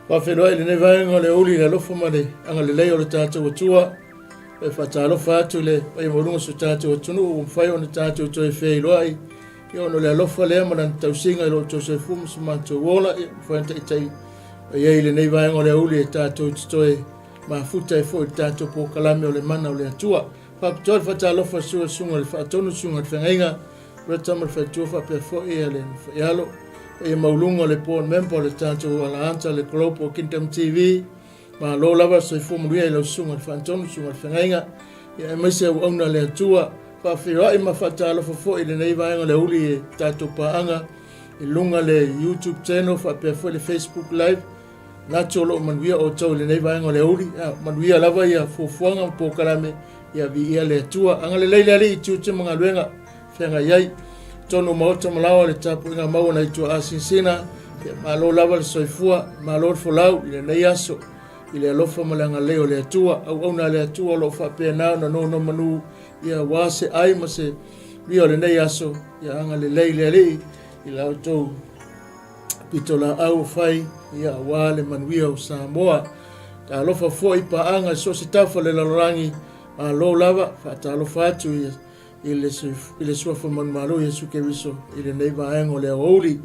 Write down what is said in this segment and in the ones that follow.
Whawhenua i le nei vaenga le uli le alofa mane anga le leo le tātou atua e whatalofa atu le ai morunga su tātou atunu o mwhai o na tātou toi whei loai i ono le alofa lea mana tausinga i lo tose fumu su mātou wola i whaenta i tai e ei le nei vaenga le uli e tātou titoe mafuta e fo i tātou po kalame o le mana o le atua whapitoa le whatalofa sua sunga le whaatonu sunga le whengainga retama le whaitua whapea fo i le whaialo e maulunga le pōn mempo le tātou ala anta le kolopo Kingdom TV ma lo lava so i fōmuria i lau sunga le whaantonu sunga le whengainga e maise au auna le atua whawhirai ma whaatalofa fo i le nei vaenga le uli e tātou paanga i lunga le YouTube channel whapea fo i le Facebook live nacho lo manuia o tau le nei vaenga le uli manuia lava ia fuafuanga po karame ia vi ia le atua anga le leile ali i tiute mga luenga whenga iai tono maota malawa le tapu inga maua na itua asinsina malo lava le soifua malo le folau i le nei aso i le alofa malanga leo le atua au na le atua lo whapea nao na no manu ia wase ai ma se rio le nei aso ia anga le leile ali i la autou pitola au fai ia wale manuia o Samoa ta alofa fo i paanga so se tafa le lalorangi a lo lava ta alofa atu ile sua fo malo Yesu Keriso ile nei vaenga le uli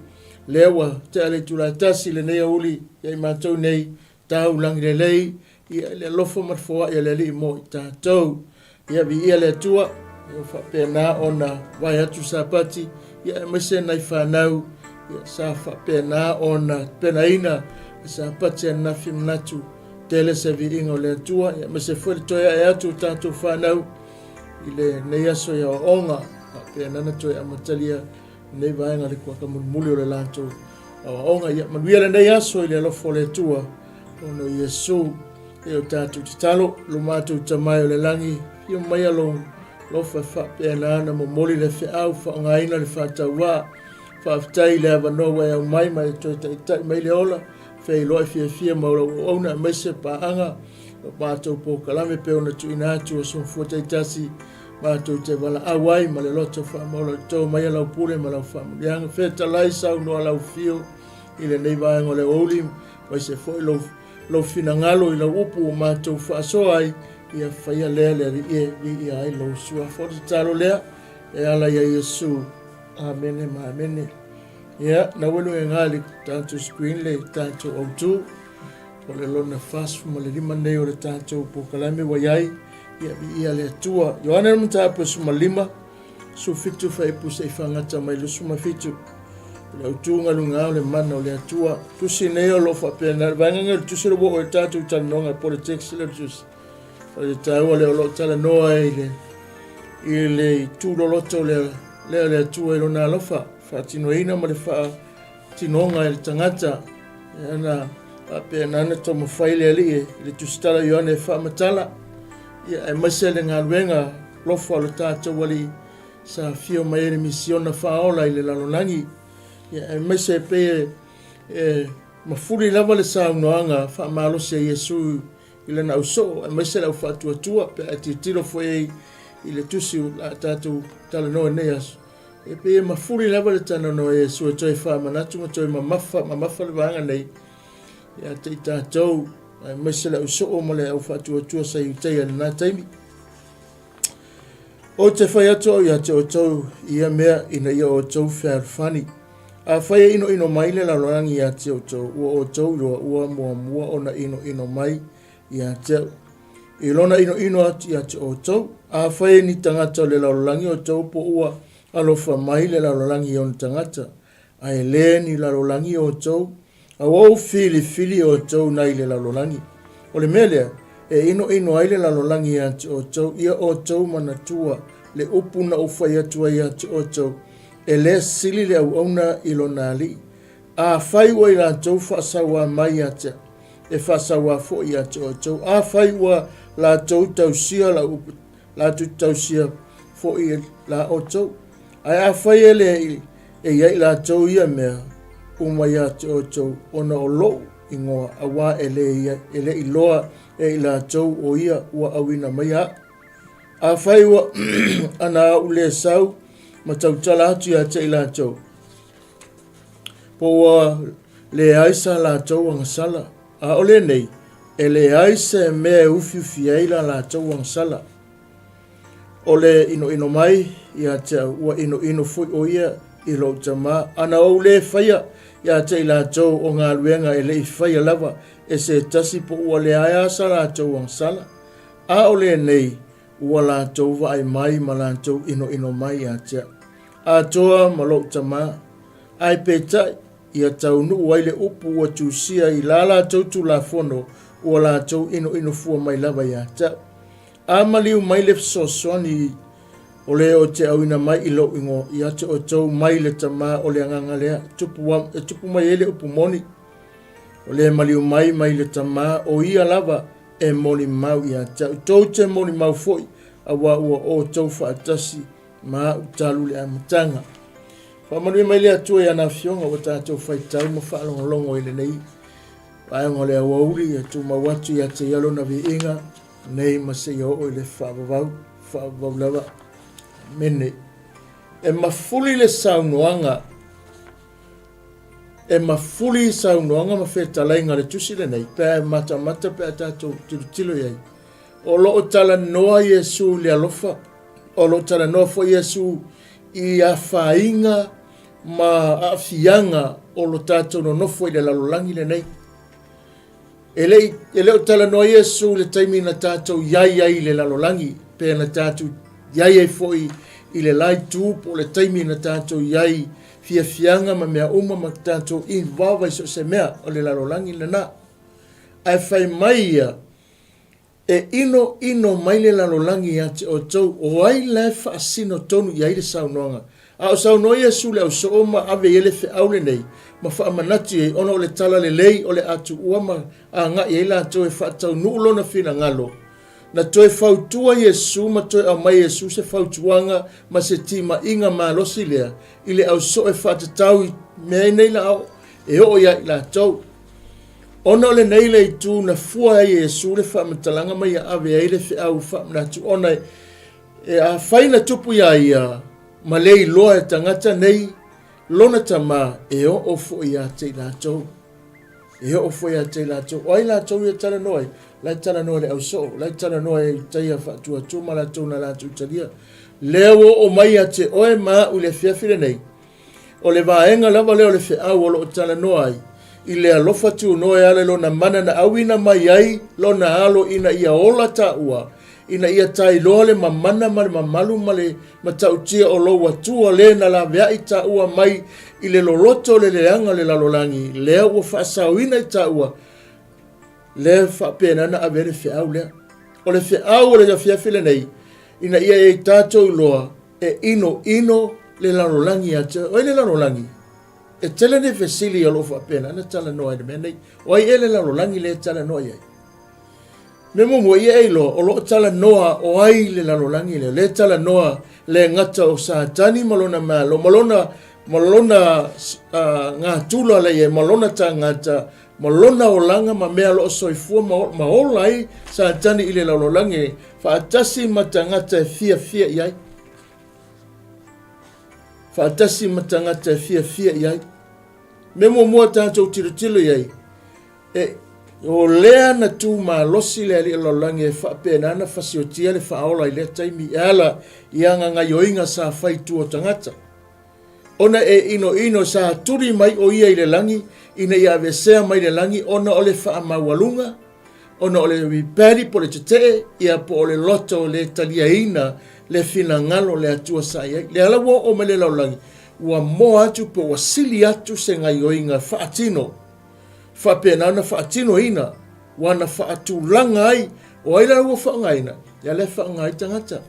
lewa te ale tula tasi le nei uli ia matou nei tau langi le lei ia le lofo marfoa ia le li mo tatou ia vi ia le tua ia fa pena ona vai atu sapati ia mese nai fanau ia sa fa pena ona pena ina sapati na fimnatu tele se vi ingo le tua ia mese foi toia e atu tatou fanau ile nei aso ia onga pe nana toi amatalia nei vaenga le kwa kamuli o le lanto onga ia manuia le nei aso ile lo fole tua ono Yesu e o tatu talo lo matu tamai o le langi io mai lo fa pe nana mo moli le fe au fa ngaina le fa tawa fa tai le va no wa mai mai toi tai mai le ola fe lo fie mo ona mese pa anga pato po kalame pe ona tu inatu so futa itasi pato te wala awai ma le loto fa mo lo to mai la pure ma la fa yang feta lai sa no la fio ile nei vai ngole oli vai se foi lo finangalo ile upu ma to fa so ai ia fa ia le ia ai lo sua for talo le e ala ya Yesu amen ma amen ya na welu ngali tanto screen le tanto auto o le lona fast mo le lima nei o le tātou po kalame waiai ia le atua Ioane le matapu suma lima su fitu faipu se whangata mai le suma fitu le autunga lunga o le mana o le atua tusi nei o lo whapena vanganga tusi le wo o tātou tanonga politics le tusi o le tāua le o lo tala noa i le tūro loto le atua i lona alofa whatinoina ma le wha tinonga i le tangata ana pe nana to mo faile ali le tustala Ioane fa matala ia e masele ngaluenga lo fa lo tata wali sa fio mai le misiona fa ola ile lalonangi ia e mase pe mafuli lava le sa noanga fa malo se Yesu ile na uso e masele fa tua pe atitilo foi ile tusi la tatu tala no neas e pe mafuli lava le tana no Yesu toi fa manatu toi mamafa le vanga nei ia te tātou mesele o soo mo le au whātua sa iutea na taimi. O te whai ato ia te o tau ia mea ina ia o tau whāwhani. A whai ino mai le lalorangi ia te o tau ua o tau ua mua ona ino mai ia te. I lona ino atu ia te o tau. A whai ni tangata le lalorangi o tau po ua alofa mai le lalorangi i on tangata. A e le ni lalorangi o tau. A wau fili o tau nai le lalolangi. O le melea, e ino ai le lalolangi ati o tau, ia o tau manatua, le upu na ufai atua i ati o tau, e le sili le au auna ilo nali. A fai wa i la tau whaasawa mai ati, e whaasawa fo i ati o tau. A fai wa la tau tausia la upu, la tu tausia fo i la o tau. A fai ele e iai la tau ia mea, umaya te o tau ona o lo ingoa awa ele iloa e ila tau o ia ua awina mai a. A whaiwa ana ule sau ma tau tala atu ia te ila tau. Po le aisa la tau anga sala A ole nei, e le aise mea ufi ai la tau wangsala. Ole ino mai, ia te ua ino fui o ia, i lo tama, ana o le whaia, ia te la tau o ngā luenga e le i whaia lava, e se tasi po ua le aia sa la tau wangsala. A ole nei, ua la tau wa ai mai ma la tau ino mai ia te. A toa ma lo tama, ai petai, ia tau nu waile upu ua tusia i la tau tu la fono, ua la tau ino fua mai lava ia te. A maliu mai le sosoani o le o te auina mai i lo ingo, ia te o tau mai le tama o le anganga lea, tupu mai ele upu moni. O le maliu mai le tama o ia lava e moni mau ia te. Tau te moni mau foi, a wa ua o tau whaatasi ma utalu le amatanga. Whamanui mai le atua i ana fionga o tātou whaitau ma whaalongolongo ele nei. Waengo le awauri e tu mawatu ia te yalo na vi inga, nei ma se yo o le whaavavau lava mene. E mafuli le saunoanga, ma whetalainga le tusi le nei, pēr mata pēr tātou tilo iei. O lo tala noa Yesu le alofa, o lo tala noa fo Yesu i a whainga ma a fianga o lo tātou no nofo i le lalolangi le nei. E leo tala noa Yesu le taimi na tātou iai le lalolangi, pe na tātou iai foi i le lai tūpo le taimi na tātou iai fianga ma mea uma ma tātou i wawa iso se mea o le lalolangi le na. Ai whai mai ia, e ino mai le lalolangi ia te o tau, o ai le whaasino tonu iai le saunoanga. A o saunoa Yesu le au sooma ave ele fe aule nei, ma whaamanati e ono o le tala le lei o le ATUA ma a nga i eila to e whaatau nuulo na whina ngalo. Na toe whautua Yesu ma toe au mai Yesu se whautuanga ma se tima inga ma losi lea, i le au so e whaatatau i mea nei la au, e o ia i la tau. Ona le nei le i tū na fua e Yesu le whaamatalanga mai a ave eile fe au whaamanatu ona e a whaina tupu ia ma lei loa e tangata nei, lona tama e o ofo i a te la tau. E o ofo i a te la tau. O ai la tau i a tala noi, lai tala noi le au so, lai tala noi e taia whaatua tuma la tau na la tau talia. Leo o mai a te oe maa u le whiawhire nei. O le vaenga lava leo le whiau o lo tala noi. I le alofa tu noe ale lona mana na awina mai ai, lona alo ina ia ola ta ua. Ina ia tai lole ma mana ma le mamalu ma le matautia o lo watua le na la vea i ta ua mai i le loroto le leanga le lalolangi. Lea ua whaasawina i ta ua. Lea whapena na avere whiau lea. O le whiau o le whiawhile nei. Ina ia e tātou loa e ino le lalolangi a te. Oi le lalolangi. E tele ne fesili o lo whapena. Ana tala noa i mea nei. Oi e le lalolangi le tala noa i ai. Me mo ia eilo o lo tala noa o ai le lalolangi le tala noa le ngata o satani malona malo malona ngā tula le e malona ta ngata malona o langa ma mea lo soifua ma olai satani i le lalolangi faatasi matangata fia iai faatasi matangata fia iai me mo tātou tilo iai o lea na tu ma losi le ali lalolangi e whapena na whasiotia le whaola i le taimi ala i anga ngai oinga sa whai tu o tangata. Ona e ino sa turi mai o ia i le langi, ina i avesea mai le langi, ona o le whaamawalunga, ona o le wiperi po le te ia po o le loto le talia ina le fina ngalo le atua sa iai. Le alawa o me le lalolangi, ua mo atu po wasili atu se ngai oinga whaatino. Whapena na whaatino ina, wana whaatulanga ai, o aila ua whaangaina, ia le whaangai tangata.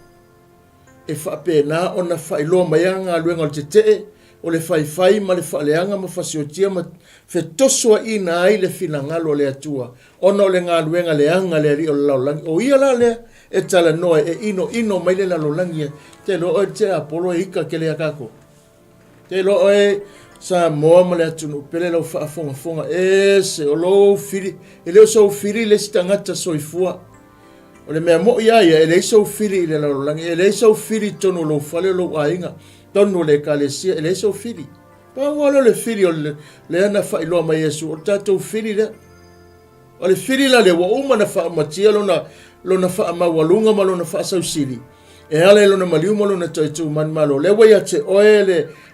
E whapena o na whailoa maianga luenga o te o le whaifai ma le whaaleanga ma whasiotia ma whetosua ina ai le finangalo le atua. Ona o le ngā luenga leanga le ari o le laulangi. O ia la lea e tala noa e ino mai le laulangi. Te lo te apolo e ika ke le akako. Te lo sa moa ma le atunu pele lau whaafonga se o lo firi e leo so firi le stangata soifua o le mea mo ia e le so firi le laulangi e le so firi tonu lo fale lo ainga tonu le kalesia e le so firi pa wala le firi o le ana whailoa mai Yesu o tatou firi le O le fili la le wa uma na whaamatia lona whaamawalunga ma lona whaasausiri. E ale lona maliuma lona taitu manmalo. Le wai a te oe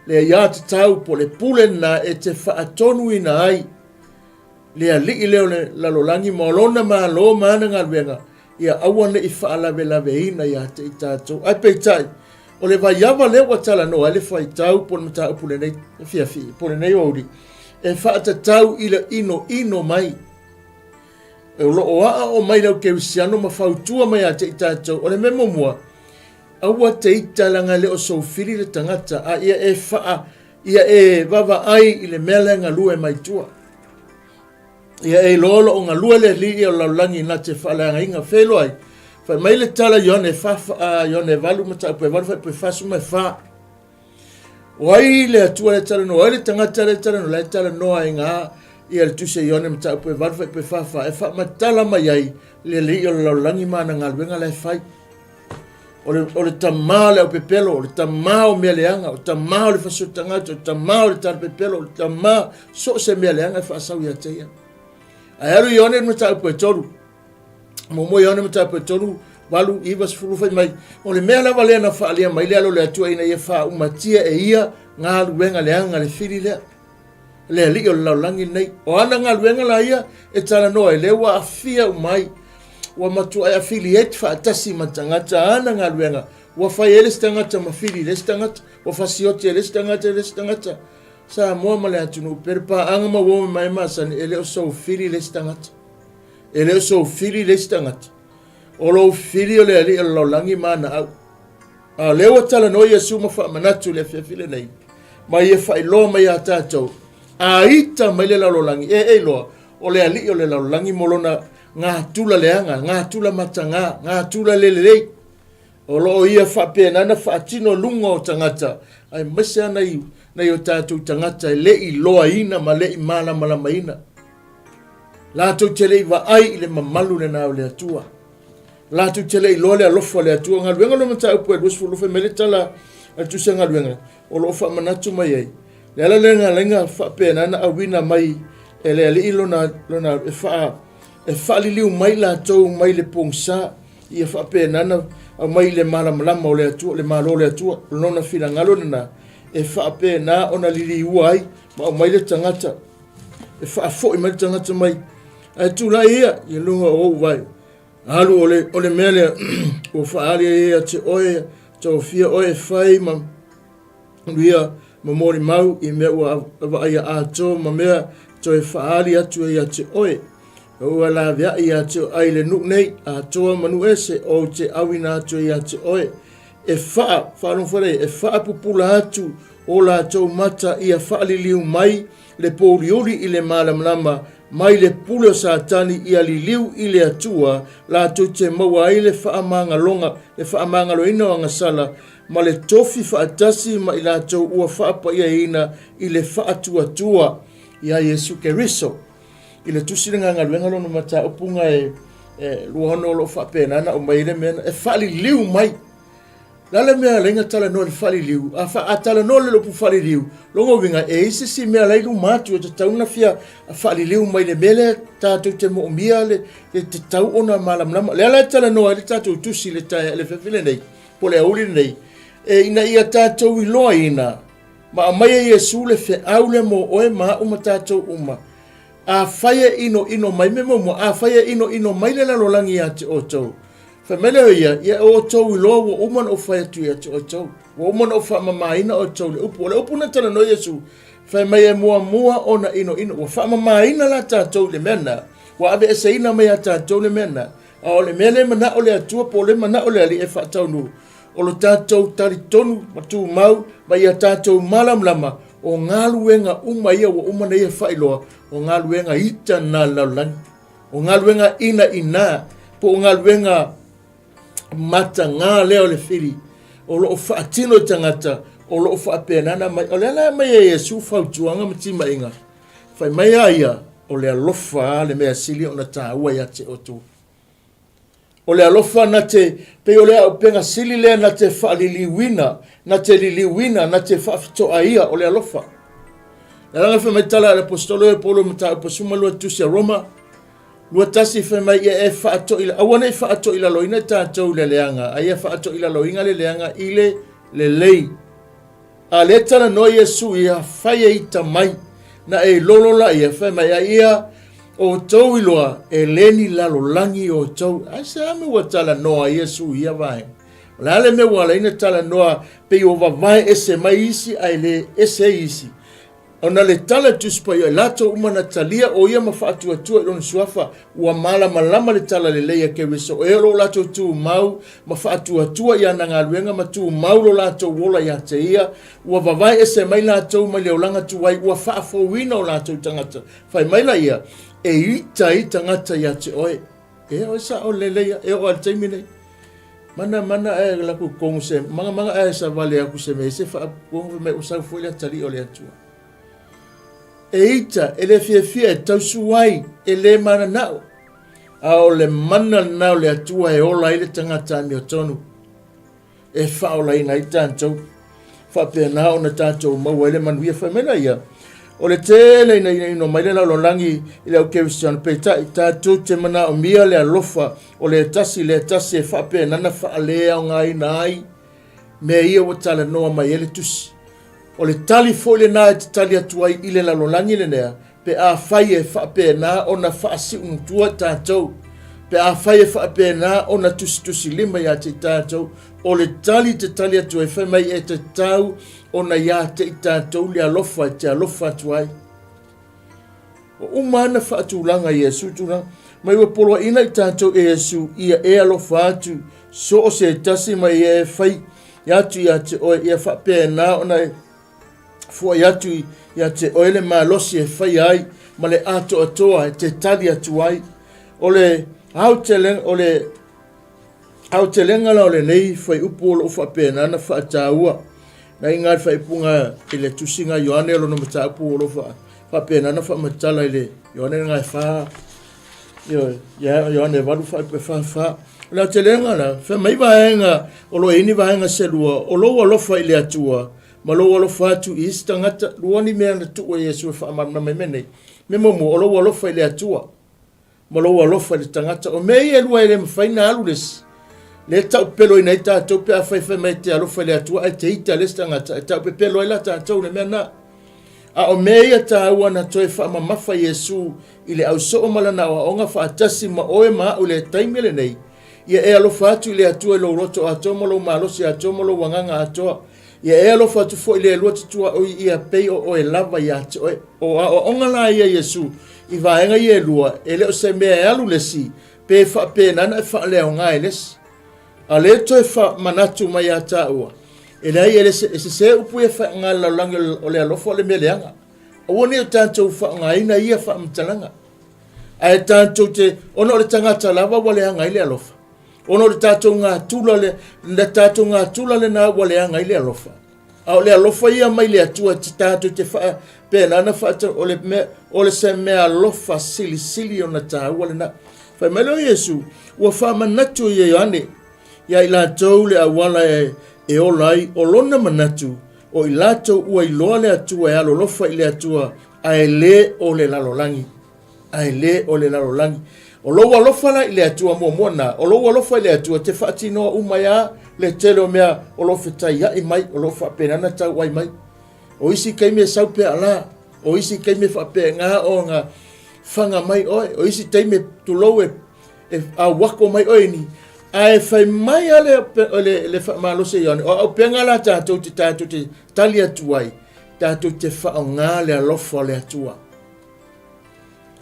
le ia te tau po le pule na e te whaatonu ina ai. Le a lii leo le lalolangi ma lona ma lo maana ngalwenga. Ia awan le i whaalawe lawe ina ia te i tātou. Ai pei tai. O le vai awa le wa tala no ale whai tau po le mata upule nei fiafi. Pole nei ouri. E whaata tau ila ino mai. E lo o a o mai lau ke usiano ma whautua mai a te i tātou. O le memo mua. Aua te italanga le o soufiri le tangata. A ia e wha. Ia e wawa ai i le mele ngā lue mai tua. Ia e lolo o ngā lue le li o laulangi na te whaalanga inga whelo ai. Whai mai le tala Ioane whafa Ioane valu mata upe valu whai pui whasu mai wha. Wai le atua le tala no, wai le tangata le tala no, le tala noa i ngā ia le tuse Ioane mata upe valu whai pui whafa. E wha matala mai ai le li o laulangi mana ngā luenga le whai. O le tamā le au pepelo, o le tamā o mea leanga, o tamā o le whasu tangata, o tamā o le tala pepelo, o le tamā so se mea leanga e whaasau ia teia. Ai aru Ioane mata upe toru. Momo Ioane mata upe toru. Walu iwa sifuru fai mai. O le mea lawa lea na whaalia mai lea lo le atua ina ia wha umatia e ia ngā luenga leanga le whiri lea. Lea li o le laulangi nei. O ana ngā luenga la ia e tala noa e lewa a fia umai. Wa matu ai affiliate wha atasi matangata ana ngā luenga. Wa whai ele stangata ma whiri le stangata. Wa whasiote ele stangata. Sa moa ma le atunu perpa anga ma wome mai masani ele o sou whiri le stangata. Ele o sou whiri le stangata. O lo whiri o le ali o laulangi mana au. A lewa tala no ia suma wha manatu le whiawhile nei. Ma ia whai loa mai a tātou. A ita mai le laulangi. E loa. O le ali o le laulangi molona ngā tula leanga, ngā tula matanga, ngā tula lelelei. O lo ia wha pēnana wha atino lunga o tangata. Ai mese ana iu. Nei o tātou tangata e lei loa ina ma lei malama ina. Lātou te lei wa ai i le mamalu le nao le atua. Lātou te lei loa le alofa le atua. Ngā luenga lo mata upu e dosfu lufe me le tala atu se ngā luenga. O lo wha manatu mai ai. Le ala lenga wha pēnana awina mai e le ali lona e wha liliu mai lātou mai le pongsa. Ia wha pēnana a mai le malamalama o le atua, le malo le atua. Lona whina ngalo nana. E whaape nā ona liri ua ai, ma o mai le tangata. E whaafo i mai le tangata mai. Ai tūla ia, i lunga o vai. Alu o le mele, o whaari ia te oe, tau fia oe whai, ma ria, ma mori mau, i mea ua aia ato, ma mea, tau e whaari atu ia te oe. Ua la via ia te ai le nuk nei, atoa manu ese, o te awina atu ia te oe. E wha pupula atu o la tau mata ia wha liliu mai le pōliuri i le malamlama mai le pule o satani ia liliu i le atua la tau te maua ai le wha mangalonga le wha mangaloina o ngasala ma le tofi wha atasi ma i la tau ua wha pa ia ina i le wha atua ia Yesu Keriso i le tusiringa ngaluenga lono mata upunga e luhono lo wha penana o mai le mena e wha liliu mai. Lala mea lenga tala no le whali liu. A tala no le lopu whali liu. Longo winga e isi si mea leilu matu e te tauna fia a whali liu mai le mele tātou te moomia le te tau ona malamlama. Le ala tala no le tātou tusi le tae le whewhile nei. Po le auli nei. E ina ia tātou i loa ina. Ma a mai e Yesu le whe au le mo oe maa uma tātou uma. A whaia ino mai me mo. A whaia ino mai le lalolangi a te o tau. Whamele o ia o tau i loa wa uman o whai atu ia te o tau. Wa uman o wha mamaina o tau le upu. O le upu na tana no Yesu. Whai mai e mua o na ino. Wa wha mamaina la tātou le mena. Wa ave e seina mai a tātou le mena. A o le mele mana o le atua po le mana o le ali e wha tau nu. O lo tātou tari tonu matu mau. Ma ia tātou malamlama. O ngā luenga uma ia wa umana ia whailoa. O ngā luenga ita nā laulangi. O ngā luenga ina. Po o ngā luenga mata ngā leo le whiri, o loo whaatino tangata, o loo whaapenana mai, o lea mai e Yesu whautuanga matima inga. Whai mai aia, o lea lofa le mea sili o na tāua ia te otu. O lea lofa na te, pe o lea o penga sili lea na te whaaliliwina, na te liliwina, na te whaafitoa ia, o lea lofa. Lea langa wha mai tala al apostolo e Paulo mata upa sumalua tusia Roma, lua tasi fe mai e whaato ila, awane whaato ila loina tātou le leanga, ai e whaato ila loinga le leanga ile le lei. A le tala no Yesu ia whaia i ta mai, na e lolola ia whai mai a ia o tau iloa e leni lalo langi o tau. Ai se ame ua tala noa Yesu ia vai. La le me wala ina tala noa pe o vavai ese mai isi ai le ese isi. Ona le tala tuspa ia lato umana talia o ia mawhaatua tua i lona suafa ua mala malama le tala le leia ke wiso. E lo lato tu mau mawhaatua tua ia na ngaluenga ma tu mau lo lato wola ia te ia. Ua vavai ese mai lato ma leolanga tuwai ua whaafowina o lato tangata. Whai maila ia e ita i tangata ia te oe. E o sa o le leia e o al teimine. Mana e laku kongu se manga e sa vale aku se me se wha kongu me usau fuila tali o le atua. E ita, ele fia e tausuai, ele mana nao. A o le mana nao le atua e ola ile tangata mi o tonu. E whaola ina i tātou. Whapea nao na tātou maua ele manuia whamena ia. O le tele ina ino mai le lo langi i le au kewisiano pe tātou te mana o mia le alofa o le tasi e whapea nana whaalea o ngā ina ai. Me ia o tala noa mai ele tusi. O le tali fo le nā e te tali atuai i le lalolangi le nea, pe a whai e whape nā o na whaasi unutua tātou. Pe a whai e whape nā o na tusi lima ia te tātou. O le tali te tali atuai whai mai e te tau o na ia te tātou le alofa te alofa atuai. O umana whaatulanga Yesu tūranga, mai ua poloa ina i tātou e Yesu ia e alofa atu, so o se tasi mai e whai, iatu ia te oe ia whape nā o na e fua yatu ya te oele malosi e whai ai, ma le ato atoa e te tali atu ai. O le hautelenga la o le nei whai upu o lo ufa pēna na wha ataua. Na ingai whai punga i le tusinga Ioane lo no mata upu o lo wha pēna na wha matala i le Ioane ngai wha. Ioane waru whai pe wha. Le hautelenga la, wha mai vahenga o lo ini vahenga selua, o lo alofa i le atua. Malo alo fatu is tangata luani mea na tuwa Yesu fa amana memene me momo olo alo fa ile atua malo alo fa le tangata o me ye lua ile mfaina alules le tau pelo ina ita to pe fa me te alo fa ile atua te ita le tangata tau pe pelo ila ta tau le mena a o me ye ta wana to fa mama fa Yesu ile au so mala na o nga fa tasi ma o ma o le taimele nei ye e alo fatu ile atua lo roto atomolo malo si atomolo wanganga atoa. Ia e alo fatu fo ile lua tutua o ia pei o e lava ia te o ongala ia Yesu i vaenga ia lua ele o se mea e alu lesi pe fa pe nana e fa leo ngai les a le to e fa manatu mai a taua ele ai ele se upu e fa ngala langi o le alofo le meleanga o woni o tanto fa ngai na ia fa mtalanga a e tanto te ono le tangata lava wale ngai le alofa. Ono le tātou ngā tūla le nā wale anga i le alofa. A o le alofa ia mai le atua ti tātou te wha pēna ana whaata o le se mea alofa sili o na tā wale na. Whai mai leo Yesu, ua wha manatu i Ioane, ia i lātou le awala e olai o lona manatu, o i lātou ua i loa le atua e alo lofa i le atua, a e le o le lalolangi. O lo alofa la ile atua moana, o lo alofa ile atua te whaatinoa umaya le telo mea o lo whetai ia i mai, o lo whapenana tau ai mai. O isi kei me saupe ala, o isi kei me whape ngā o ngā whanga mai oe, o isi tei me tulou e a wako mai oe ni. A e whai mai ale le whamalose Ioane, o penga la tātou te tali atuai, tātou te whao ngā le alofa le atua.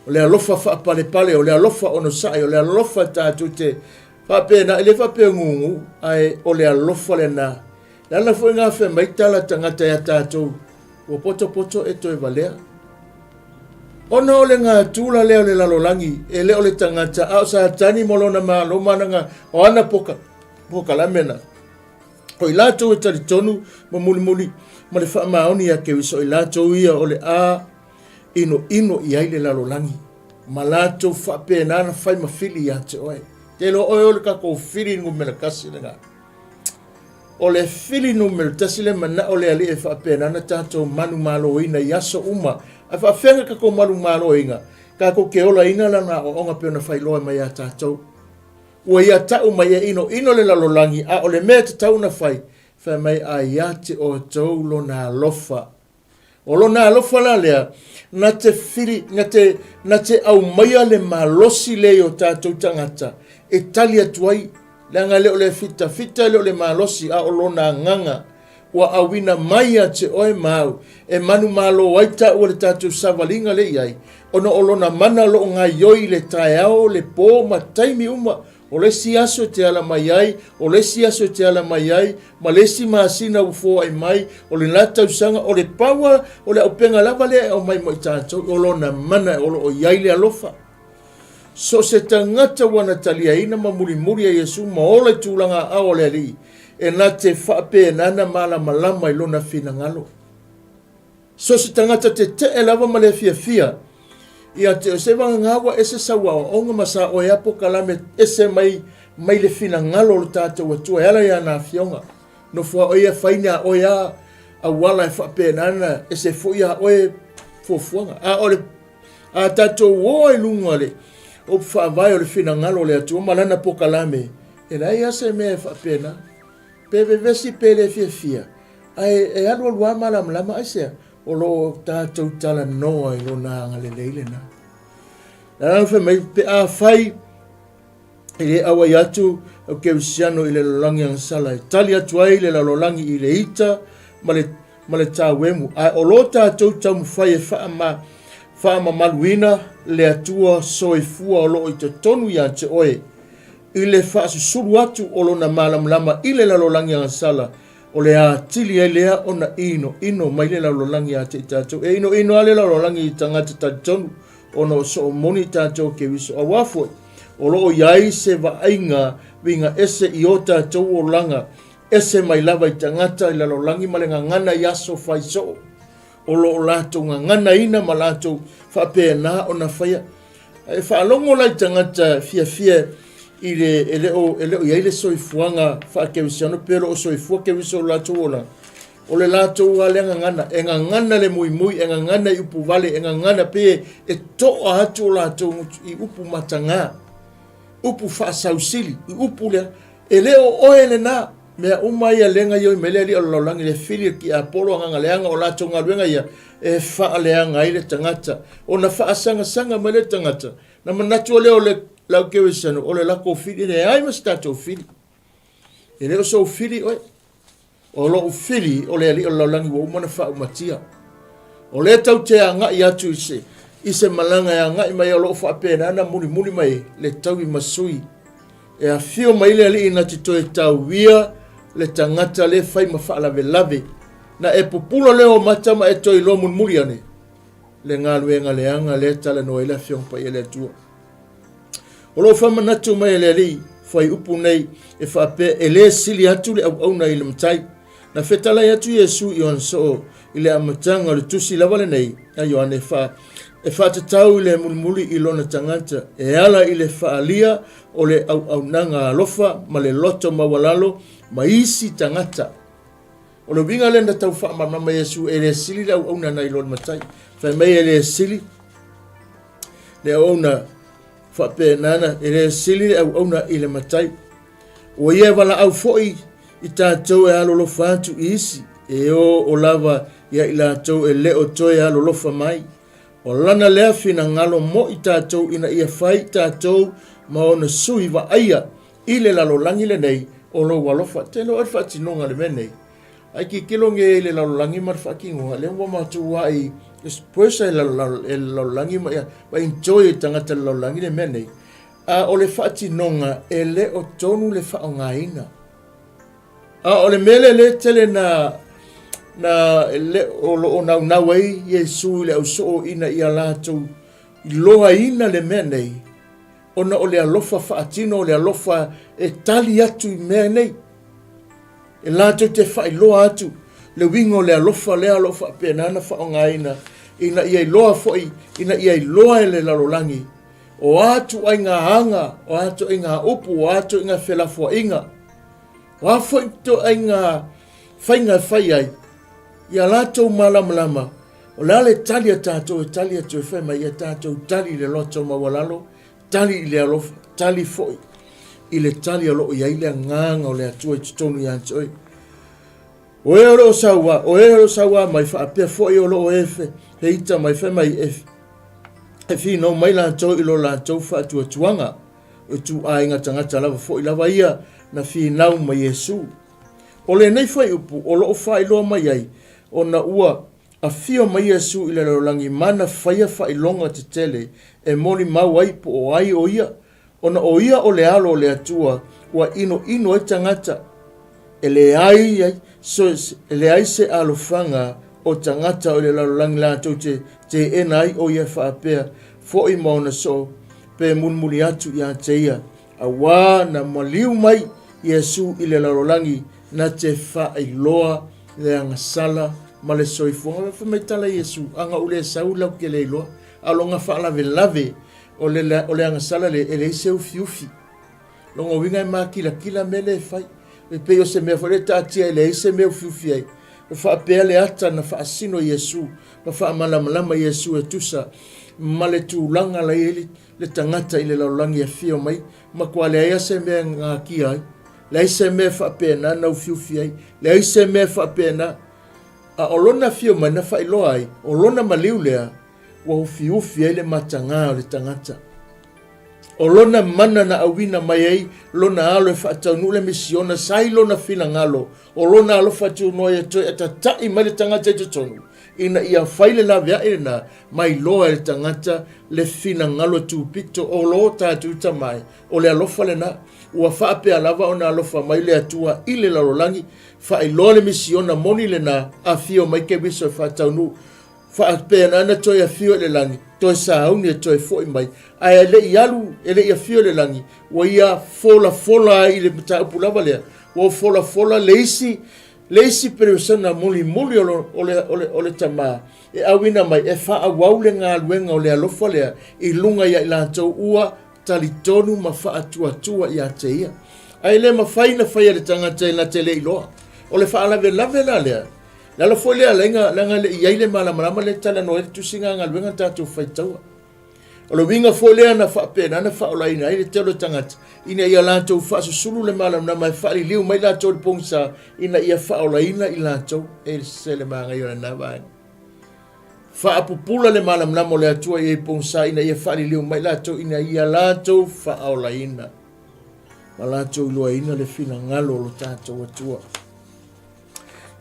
O le alofa whaapale, o le alofa ono sai, o le alofa tātou te whapena, ele whape ngungu, ai o le alofa le nā. Le ala fo ngā whai maitala tangata ya tātou, o poto e toi valea. Ona o le ngā tūla leo le lalolangi, e leo le tangata, au sa tani molona maa lo mananga, o ana poka lamena. O i lātou e tari tonu, ma muli, ma le wha maoni a kewiso, i lātou ia o le a, ino i aile lalolangi. Ma lātou whape nana whai mawhili ia te oe. Te lo oe ole kako whiri ngu mena kasi le ngā. O le whiri ngu mena tasi le mana o le ali e whape nana tātou manu malo ina i aso uma. A whawhenga kako manu malo inga. ka ko ke ola ina lana o onga peona whailoa mai a tātou. Ua ia tau mai e ino le lalolangi, a o le mea te tau na whai mai a ia te o tau lo na alofa. O lo na alofa la lea, na te au maia le malosi le o tātou tangata, e tali atuai, le anga leo le fita leo le malosi a o lo na nganga, ua awina maia te oe mau, e manu malo waita ua le tātou savalinga le iai, ono o lo na mana lo ngā ioi le taiao, le pō, ma taimi uma, o le si aso te ala mai ai, o le si aso te ala mai ai, ma le si maasina ufo ai mai, o le nata usanga, o le paua, o le aupenga lava le, o mai mo i tātou, o lo na mana, o lo o iai le alofa. So se tangata wana talia ina ma muri a Yesu, ma o le tūlanga a o le ali, e na te whape e nana mala malama i lona fina ngalo. So se tangata te lava ma le fia, ia te o se wanga ngawa ese sawa o onga masa o eapo kalame ese mai le fina ngalo lo tātou atua e ala ia nā fionga. No fua o ia whaina o ia a wala e whape nana ese fu ia o e fuafuanga. A tātou o e lunga le o whaavai o le fina ngalo le atua malana po kalame. E lai ase mea e whape na. Pepe vesi pele fia. E alu alua malama aisea. O lo tātou tala noa i lo nā ngale leile na. Nā wha mai pe a whai i le awa i atu au ke usiano i le lolangi ang sala. Tali atu ai le lolangi i le ita ma le tā wemu. O lo tātou tamu whai e wha ma maluina le atua soifua o lo i te tonu i ante oe. I le wha susuru atu o lo na malamlama i le lolangi ang sala. O le a tili e lea o na ino mai le lalolangi a te i tātou. E ino a le lalolangi i tangata tātonu o no so o moni tātou ke wiso a wafoi. O lo o iai se vainga winga ese i o tātou o langa. Ese mai lava i tangata i lalolangi ma le ngangana i aso fai so. O lo o lato ngangana ina ma lato whape na o na whaia. E whaalongo lai tangata fia i le o iai le soifuanga whaakewisiano, pero o soifua kewiso lato ola. O le lato ua le ngangana, e ngangana le mui, e ngangana i upu vale, e ngangana pe e toa hatu o lato i upu matanga, upu whaasausili, i upu lea, e leo oe le na, mea umai a lenga ioi mele li o laulangi le fili ki a polo nganga leanga o lato ngaluenga ia, e wha leanga i le tangata, o na whaasanga mele tangata, na manatu o leo le lau kewisano, o le lako fili, ne ai mas tato fili. E leo so fili oe. O lo fili, o le ali o laulangi wa umana wha umatia. O le tau te a ngai atu i se malanga a ngai mai o lo wha pēna, ana muni mai le tau i masui. E a fio mai le ali ina te toe tau wia, le tangata le whai ma wha lave. Na e pupula leo matama e toi lo muri ane. Le ngā luenga le anga le tala no e le fiong pa i le atua. O lo whamanatu mai le ali, whai upu nei, e whape e le sili atu le au na i le matai. Na whetalai atu Yesu i on so, i le amatanga le tusi lawale nei, a Ioane e whatatau i le mulmuli i lona tangata, e ala i le whaalia o le au nanga alofa, ma le loto mawalalo, ma isi tangata. O le winga le na tau whaamamama Yesu, e le sili le au na i lona matai. Whai mai e le sili, le au na whape nana, e le sili le au na i le matai. O ia wala au foi, i tātou e alolofa atu i isi, e o lava ia i lātou e leo toe alolofa mai. O lana lea fina ngalo mo i tātou ina ia whai tātou ma ona sui wa aia i le lalolangi le nei o lo walofa. Tēno ar whatinonga le menei. Ai ki kilonge i le lalolangi mar whakingoha, le mwa matu wa i pwesa e lalolangi ma enjoy e tangata lalolangi le menei. O le whatinonga e le o tonu le whaongaina. O le mele le tele na le o na wai Yesu le au so ina ia lātou i loa ina le mea nei. Ona o le alofa whaatino, o le alofa e tali atu i mea nei. E lātou te whai loa atu, le wingo le alofa penana whaonga ina. Ina ia i loa foi, ina ia i loa e le lalolangi. O atu ai ngā hanga, o atu ai ngā upu, o atu ai ngā whelafua inga. Wafo to ai ngā whainga whai ai. Ia lātou malamlama. O la le tali a tātou e tali a tue whai mai a tātou tali le loto mawalalo, tali i le alofa, tali foi. I le tali alo o iai le nganga o le atua i tutonu i antoi. O e alo sawa, mai wha apea foi o lo o efe, he ita mai whai mai efe. E whino mai la antoi ilo la antoi wha atua tuanga, o tu a inga tangata lava foi lava ia na whinau mai Yesu. O le nei whai upu, o lo o whai loa mai ai, o na ua a fio mai Yesu i le laulangi mana whaia whai longa te tele, e moli mau ai po o ai o ia, ona o ia o le alo o le atua, ua ino e tangata, e le ai se alofanga o tangata o le laulangi la tau te ena ai o ia whaapea, fo i mauna so, pe munmuli atu i anteia, a wā na maliu mai Yesu i le laulangi na te whaailoa le angasala, ma le soifonga fa mai tala Yesu anga ule sau lau ke le loa alonga fa lave o le anga sala le ele se ufi longa winga ma kila mele fai e pe o se me fole tatia ele se me ufi ai fa pe le ata na fa asino Yesu fa malama Yesu e tusa ma le tulanga la ele le tangata ile la langi e fio mai ma kwa le ia se me nga ki ai le se me fa pe na ufi ai le se me fa pe na a olona fio mai na fai loa ai, olona maliu lea, wa ufi ai le matanga o le tangata. Olona mana na awina mai ai, lona alo e whaataunu le misiona, sai lona fina ngalo, olona alo whaatu noa e toi, ata tai mai le tangata i tonu. Ina ia whaile la vea e na, mai loa le tangata, le fina ngalo tu pito, o loo tātu tamai, o le alofa le na, ua whaapea lava o na alofa mai le atua, i le larolangi, whae loa le misiona moni le na, a fio mai ke wiso e whaataunu, whaapea na ana toi a fio le langi, toi sa hauni e toi foi mai, ai ele i alu, ele i a fio le langi, wa ia fola i le mta upu lava lea, wa fola leisi pereusana muli o le tama, e awina mai, e wha awau le ngā luenga o le alofa lea, i lunga ia i lantou ua, talitonu ma wha atua i a te ia. Ai le ma whaina whaia le tangata i na te le iloa, o le wha lave la lea, Lala foi lea langa le iai le malamalama le tala no e tusinga ngā luenga tātou whaitaua. O le winga foi lea na whaapena, na whaolaina, ai le teo le tangata, ina ia lātou whaasusulu le malamalama e whaali liu mai lātou le pongsa, ina ia whaolaina i lātou, e se le maanga iona nā vaenga. Whaapupula le malamalama le atua i pongsa, ina ia whaali liu mai lātou, ina ia lātou whaolaina. Ma lātou iloaina le whina ngalo lo tātou atua.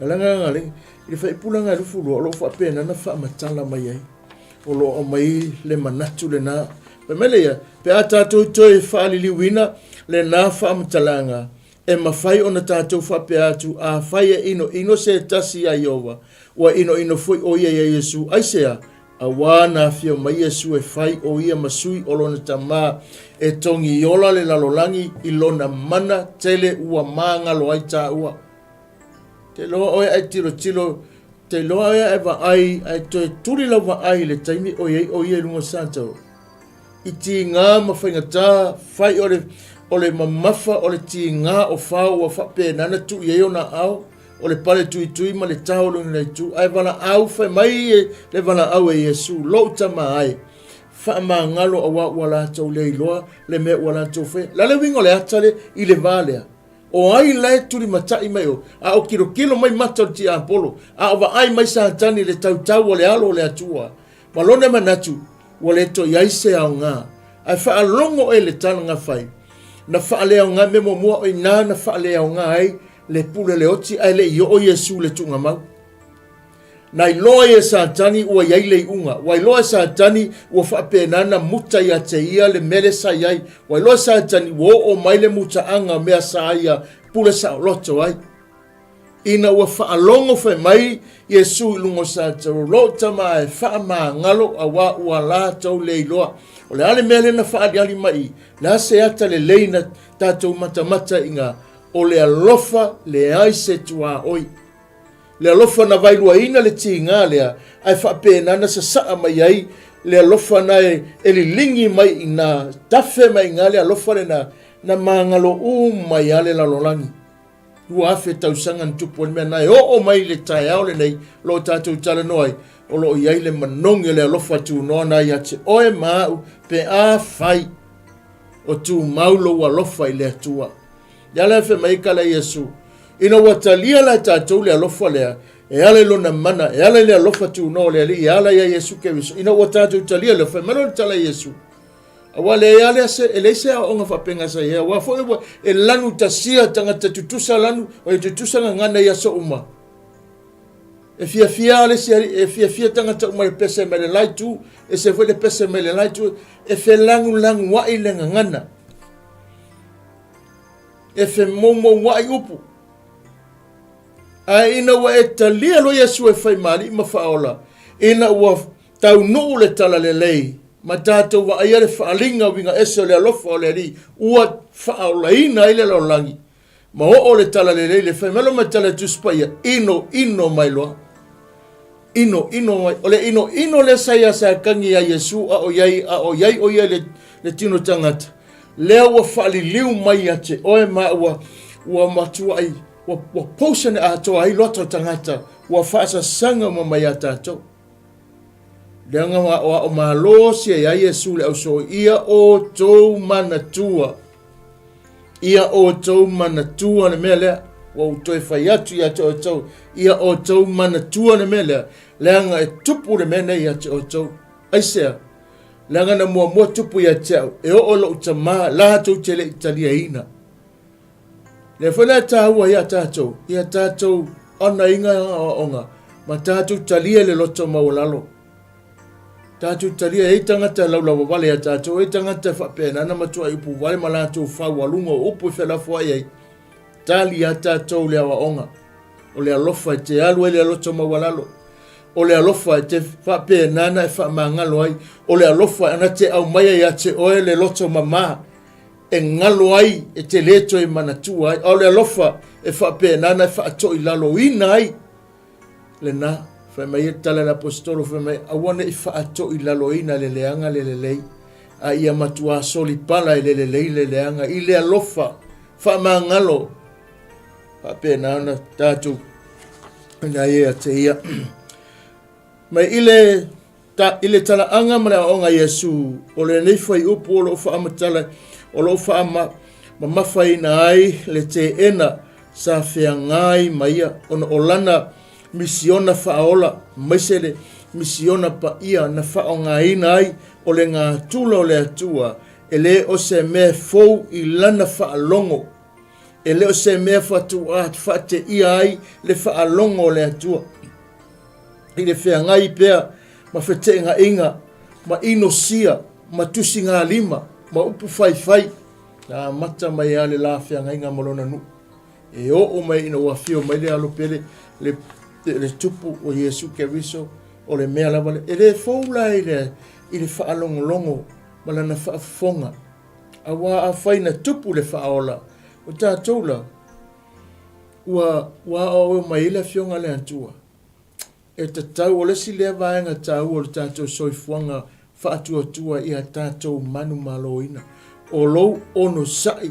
Langa ngale, i whai pulanga rufu lo lo whapena na whaamatala mai ai. O lo o mai le manatu le nā. Pe mele ia, pe a tātou toi whaali liwina le nā whaamatalanga. E mawhai o na tātou whape atu a whai e ino se tasi a Iowa. Wa ino foi o ia Yesu. Aisea, a wāna fio mai Yesu e whai o ia masui o lona tamā. E tongi iola le lalolangi i lona mana tele ua māngalo ai tā ua. Te loa oe ai tilo, te loa oe ai wa ai toi turi lau wa ai le taimi o iei lunga santo. I ti ngā mawhainga tā, whai o le mamafa o le ti ngā o whao wa whape nana tu iei o na au, o le pale tui ma le tau lunga nei tu, ai wana au whai mai le wana au e Yesu, lo tama ai. Wha ma ngalo a wa lātou le iloa, le mea wa lātou whai, lale wingo le atale i le vālea. O ai lai turi matai mai o, a o kilo mai mata o ti a Paulo, a o wa ai mai sa tani le tau o le alo o le atua, ma lone manatu, o le to iaise au ngā, ai wha alongo e le tala ngā whai, na wha leo ngā memo mua o i nā na wha leo ngā ai, le pule le oti, ai le i o Yesu le tunga mau. Na i loa e sa tani ua iai le unga, wa i loa sa tani ua whapenana muta ia te ia le mele sa iai, wa i loa sa tani wo o mai le muta anga mea sa ia pule sa loto ai. Ina ua whaalongo whai mai Yesu ilungo sa tau lota mai whaama ngalo a wa ua la tau le iloa. O le ale mele na whaali mai, la se ata le leina tātou mata inga, o le alofa le aise tua oi. Le alofa na vailua ina le ti ngā lea, ai whapena na sa saa mai ai, le alofa na e lingi mai ina tafe mai ngā le alofa le na mangalo mai ale la lolangi. Ua afe tausanga ntupu ni mea nai o mai le tai au le nei, lo tātou tala noai, o lo iai le manongi le alofa tu nona ia te oe mau pe a fai o tu maulo wa alofa i le atua. Ia le fe maika le Yesu. Ina watalia la tātou le alofa lea, e ale lona mana, e ale le alofa tu no le ali, e ale ia Yesu ke viso. Ina watatou talia le fe malo le tala Yesu. Awa le e ale se, e le se a onga whapenga sa ia, wa fo e lanu tasia tangata tutusa lanu, o e tutusa ngana ia so uma. E fia ale se, e fia tangata uma le pese me le laitu, e se foi le pese me le laitu, e fe langu wai le ngana. E fe momo wai upu. A ina wa e talia lo Yesu e fai mali ma faola. Ina wa tau nuu le tala le lei. Ma tātou wa aiare whaalinga winga ese le alofa o le ri. Ua faola ina ile lo langi. Ma o le tala le lei le fai melo ma tala tuspaia. Ino mai loa. Ino mai. Ole ino le saia sa kangi a Yesu a o yai o yai le tino tangata. Lea wa whaaliliu mai ate. Oe ma ua matua ai. Wa posa ne atoa ai loto tangata. Wa whaasa sanga mo mai atato. Leanga wa o malo si a Yesu le au so. Ia o tou manatua. Ia o tou manatua ne mea lea. Wa utoi whai atu i ate o tou. Ia o tou manatua ne mea lea. Leanga e tupu ne mea nei ate o tou. Aisea. Leanga na mua tupu i ate au. E o lo utama. Laha tou tele italia ina. Le whana tāua ia tātou ana inga onga, ma tātou talia le loto maulalo. Tātou talia e tangata laulawa wale a tātou, e tangata whapena, ana matua ipu wale malatou whawalunga upu e whelafua iei. Tali a tātou le awa onga, o le alofa e te alu e le loto maulalo, o le alofa e te whapena ana e whamangalo ai, o le alofa ana te au mai a te oe le loto mamaa, e ngalo ai, e te leto e manatua ai, au le alofa e whapena na e whaato i lalo ina ai. Le na, whai mai e tala na apostolo, whai mai awane i whaato i lalo ina le leanga le lei, a ia matua soli pala i le lei le leanga, i le alofa, wha ngalo, whapena na tātou, ina ia te ia. Mai ile tala anga mara o nga Yesu, o le nei whai upu o lo wha amatala, o lo wha mawhai na ai le te ena sa whea ngai maia ona o lana misiona whaola maisele misiona pa ia na whao ngai na ai o le ngā tula o le atua e le o se mea fou i lana whaalongo e le o se mea whate ia ai le whaalongo o le atua i le whea ngai pea ma whete ngā inga ma inosia ma tusi ngā lima ma upu fai na mata mai ale la fia ngai nga molona nu e o mai ina wa fio mai le alo pele le tupu o Yesu ke viso o le mea lava e le foula i le whaalongolongo ma lana whaafonga a whai na tupu le whaola o tātou la ua o mai le fionga le antua e tatau o le si lea vaenga tau o le tātou soifuanga whaatua i a tātou manu maloina. O lou ono sai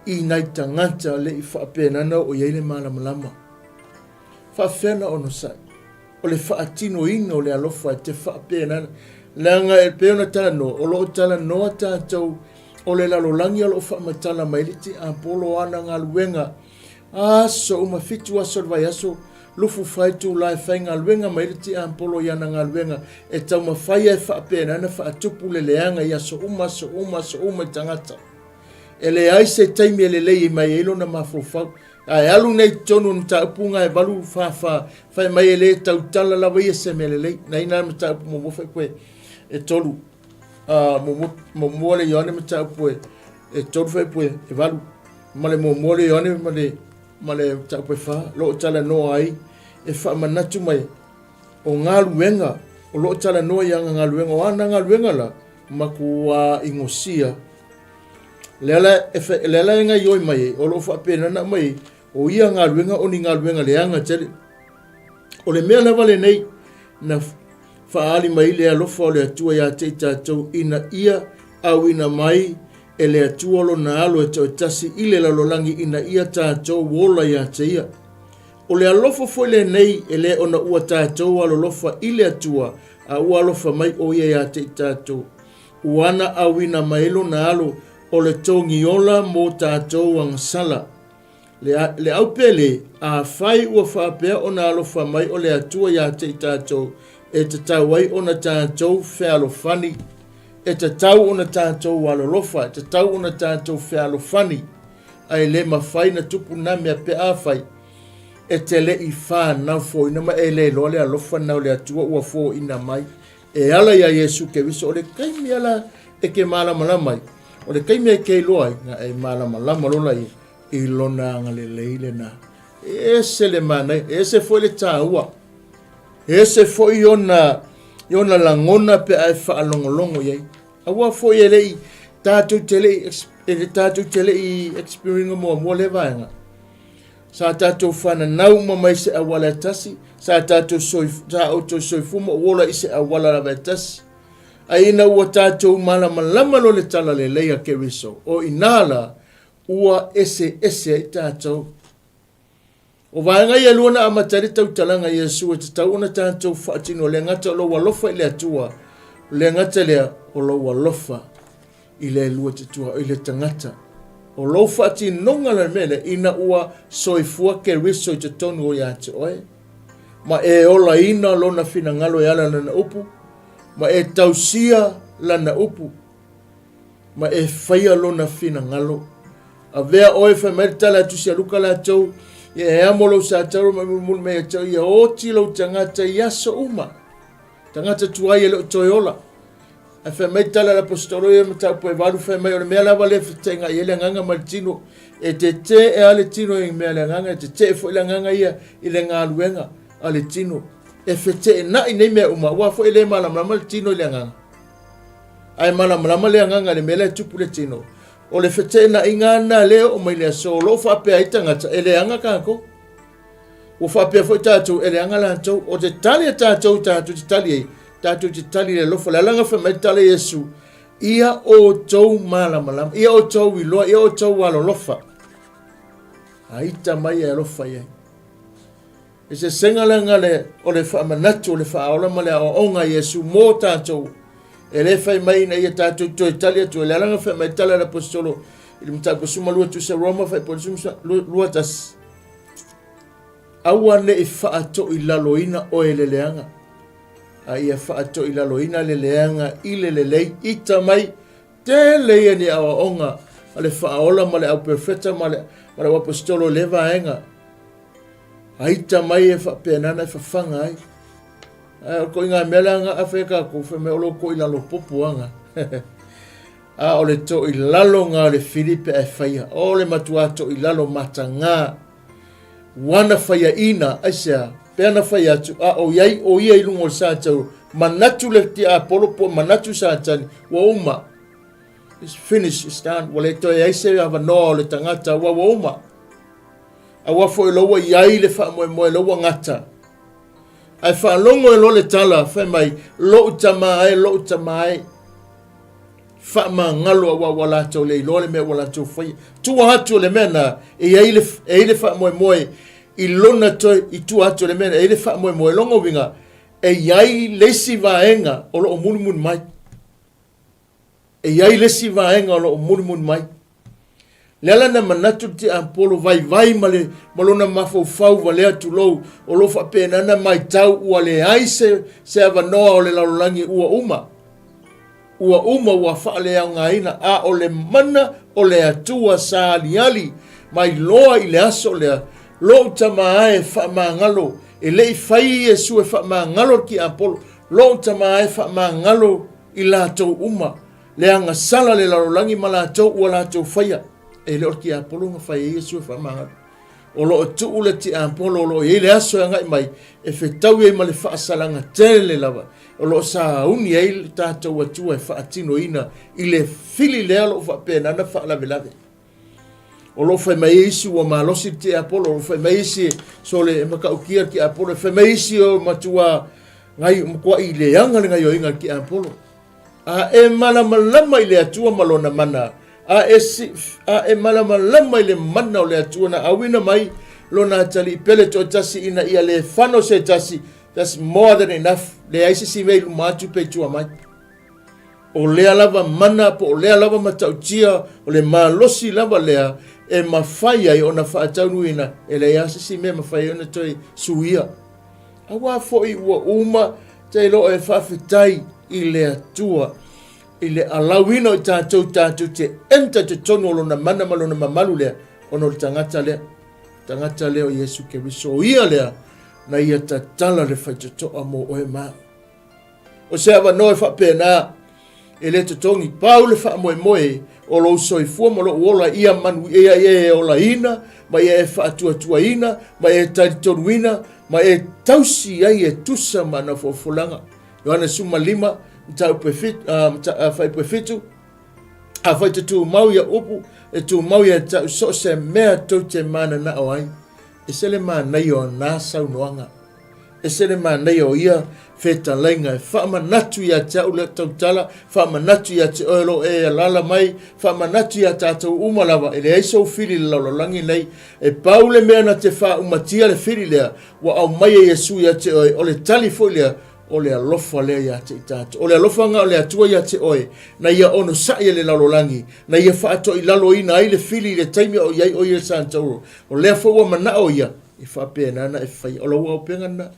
i nai tangata le i whaapenana o iei le malamalama. Whaafena ono sai. O le whaatino ina o le alofa te whaapenana. Langa e peona tala no, o loo tala noa tātou o le lalolangi alo whaamatala mailiti a polo ana ngā luenga. So umafitu aso vai aso lufu fai tu lai fai ngā luenga mailiti a polo iana ngā luenga e tau mawhai e whaapena ana whaatupu le leanga ia so uma i tangata. E le ai se taimi e le lei mai elo na mafofau. Ai alu nei tonu na taupunga e walu fai mai e le tau tala lawa ia se me le lei. Na ina ma taupu mo mofai koe e tolu. Mo mole Ioane ma taupu e tolu fai koe e walu. Ma le mo mole Ioane ma le taupu e wha. Lo tala noa ai. E wha manatu mai o ngā luenga o lo tala noa i anga ngā luenga o ana ngā luenga la maku a ingosia lela e ngai oi mai o lo whapena na mai o ia ngā luenga o ni ngā luenga le anga tere o le mea lava le nei na whaali mai le alofa o le atua ia te tātou ina ia au ina mai e le atua lo na alo e tau tasi i le lalolangi ina ia tātou wola ia te ia O le alofa foi le nei e le ona ua tātou alolofa i le atua a ua alofa mai o ia ia te tātou. Uana awina maelo na alo o le tongi ola mo tātou ang sala. Le au pele a fai ua whapea o na alofa mai o le atua ia te tātou e te tauai o na tātou whealofani. E te tau o na tātou alolofa, e te tau o na tātou whealofani. Ai le mawhai na tupu na mea pe a fai. E te le I whānau fo ina ma e le loa le alofa nau le atua ua fo ina mai. E ala ia Yesu ke viso o le kaimi ala e ke malama mai. O le kaimi e ke loa nga e malama lola I lona anga le leile na. E se le mana, e se fo le tāua. E se fo I ona langona pe ai whaalongolongo iei. Awa fo I le I tātou tele I experience mo le vaenga. Sa tātou whana nau mai se awala tasi, sa tātou soifuma wola I se awala rawa tasi. Aina ua tātou malama lo le tala le leia ke riso. O inala ua ese I tātou. O vaenga ia luana amatari tau talanga Yesu e te tau ona tātou whaatino le ngata lo walofa I le atua, le ngata lea o lo walofa I le lua te tua I le tangata. O lo whaati nonga la mele ina ua soifua ke riso I te tonu o ia te oe. Ma e ola ina lona fina ngalo e ala lana upu. Ma e tausia lana upu. Ma e whaia lona fina ngalo. A vea oe wha meritala tusia luka la tau. Ia e amolo sa taru ma mulmul mea tau. Ia oti lau tangata iaso uma. Tangata tuai e leo toi ola. A wha mai tala la postoro e matau po e waru wha mai o le mea lawa le whatenga I ele nganga maritino e te e ale tino e mea le nganga e te e fo ile nganga ia I le ngā luenga ale tino e whete na I nei mea uma ua fo ile malamlama le tino I le nganga ai malamlama le nganga le mea le tupu le tino o le whete na I ngana leo o mai le aso lo whapea I tangata e le anga kako o whapea fo I tātou e le anga lantou o te tali a tātou te tali e tātou te tali le lofa, le langa whamai tala Yesu, ia o tau malamalama, ia o tau iloa, ia o tau walo lofa. Aita mai e lofa ia. E se senga langa le, o le whaamanatu, o le whaaolama le o onga Yesu, mō tātou, e le whai mai na ia tātou toi tali atu, le langa whamai tala le apostolo, I le mtako suma lua tu se Roma, whai po suma lua tas. Awa ne I whaato I laloina o e le leanga. A ia whaato I laloina le leanga I le lei ita mai te leia ni awa onga a le whaaola ma le au perfeta ma le apostolo le vaenga a ita mai e whapenana e whawhanga ai a ko inga melanga a wheka ko wheme olo ko I lalo popuanga a o le to I lalo ngā le Filipe e whaia o le matuato I lalo matanga wana whaia ina aisea pena fai atu a o ia I lungo sa tau manatu le ti Apollo po manatu sa tani wa uma it's finished it's done wale to ia se ava no le tangata wa uma a wa fo lo wa ia le fa mo lo wa ngata ai fa longo lo le tala fa mai lo tamai fa ma ngalo wa wala to le lo le me wala to fai tu hatu le mena ia le fa mo I lona toi I tu atu le mena e le wha moe longo winga e iai lesi vaenga o lo o munu mai. E iai lesi vaenga o lo o munu mai. Lela na manatu ti Apollo vai malona mafau vale atu lou o lo wha penana mai tau ua le ai se ava noa o le laulangi ua uma. Ua uma ua wha le au ngaina a o le mana o le atua sa aliali mai loa I le aso lea lo tamae fa mangalo e le fai Yesu e fa mangalo ki Apollo lo tamae fa mangalo I la to uma le anga sala le larolangi mala to wala to faia e le ki Apollo nga fai Yesu e fa mangalo o lo tu ule ti Apollo lo e le aso nga mai e fe tau e male fa salanga tele lava o lo sa uni e tato wa tu e fa atino ina I le fili le lo fa pena na fa la velave o lo fai mai isi wa malosi te Apollo o fai mai isi so le maka ukia ki Apollo fai mai isi o matua ngai mkwa I le anga ngai o inga ki Apollo a e malama I le atua malona mana a e malama I le mana o le atua na awina mai lona tali pele to tasi ina ia le fano se tasi. That's more than enough. Le aisi si mei lumatu pe tua mai. O lea lava mana po o lea lava matautia o le malosi lava lea e mawhai ai o na whaataunuina e le aisi si mei mawhai ona toi suia. Awa foi ua uma te lo e whawhitai i le atua i le alawina o tātou te enta te tonu o lona mana malona mamalu lea ono le tangata lea o Yesu Keriso o ia lea na ia tatala le whaitotoa mo o e maa. O se awa noe whapena e le totongi Paulo wha moe o lo soifua mo lo uola ia manu ia e ola ina, ma ia e whaatua ina, ma e taritonuina, ma e tausi ai e tusa mana fofolanga. Ioane suma 5, whaipuefitu, a whaitatu mau ia upu, e tu mau ia tau so se mea tau te mana na awai. E sele manai o nā saunoanga. E sele manai o ia feta lenga. E whaamanatu ia tau le tautala, whaamanatu ia te oelo e alala mai, whaamanatu ia tātou umalawa. E le eiso whiri le laulangi nei. E paule mea na te wha umatia le whiri lea, wa au mai e Yesu ia te oi, o le talifo lea, o le alofa lea ia te tātou. O le alofa nga o le atua ia te oi, na ia ono saia le laulangi, na ia whaato i lalo ina ai le whiri le taimi o iai o ia santauro. O lea whaua mana o ia, e whapena na e whai, o lau au penga na.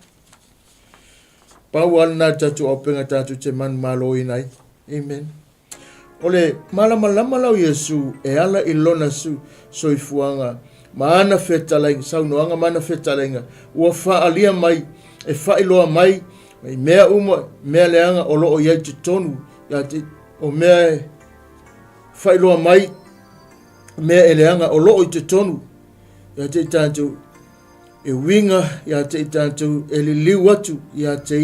Pau ana tatu au penga tatu te man malo inai. Amen. O le malama lau Yesu e ala i lona su soifuanga. Maana whetalainga, saunoanga maana whetalainga. Ua whaalia mai, e whailoa mai, mai mea uma, mea leanga o loo iai te tonu. O mea whailoa mai, mea e leanga o loo i te tonu. Ia te tātou e winga ia te tātou e li liu atu ia te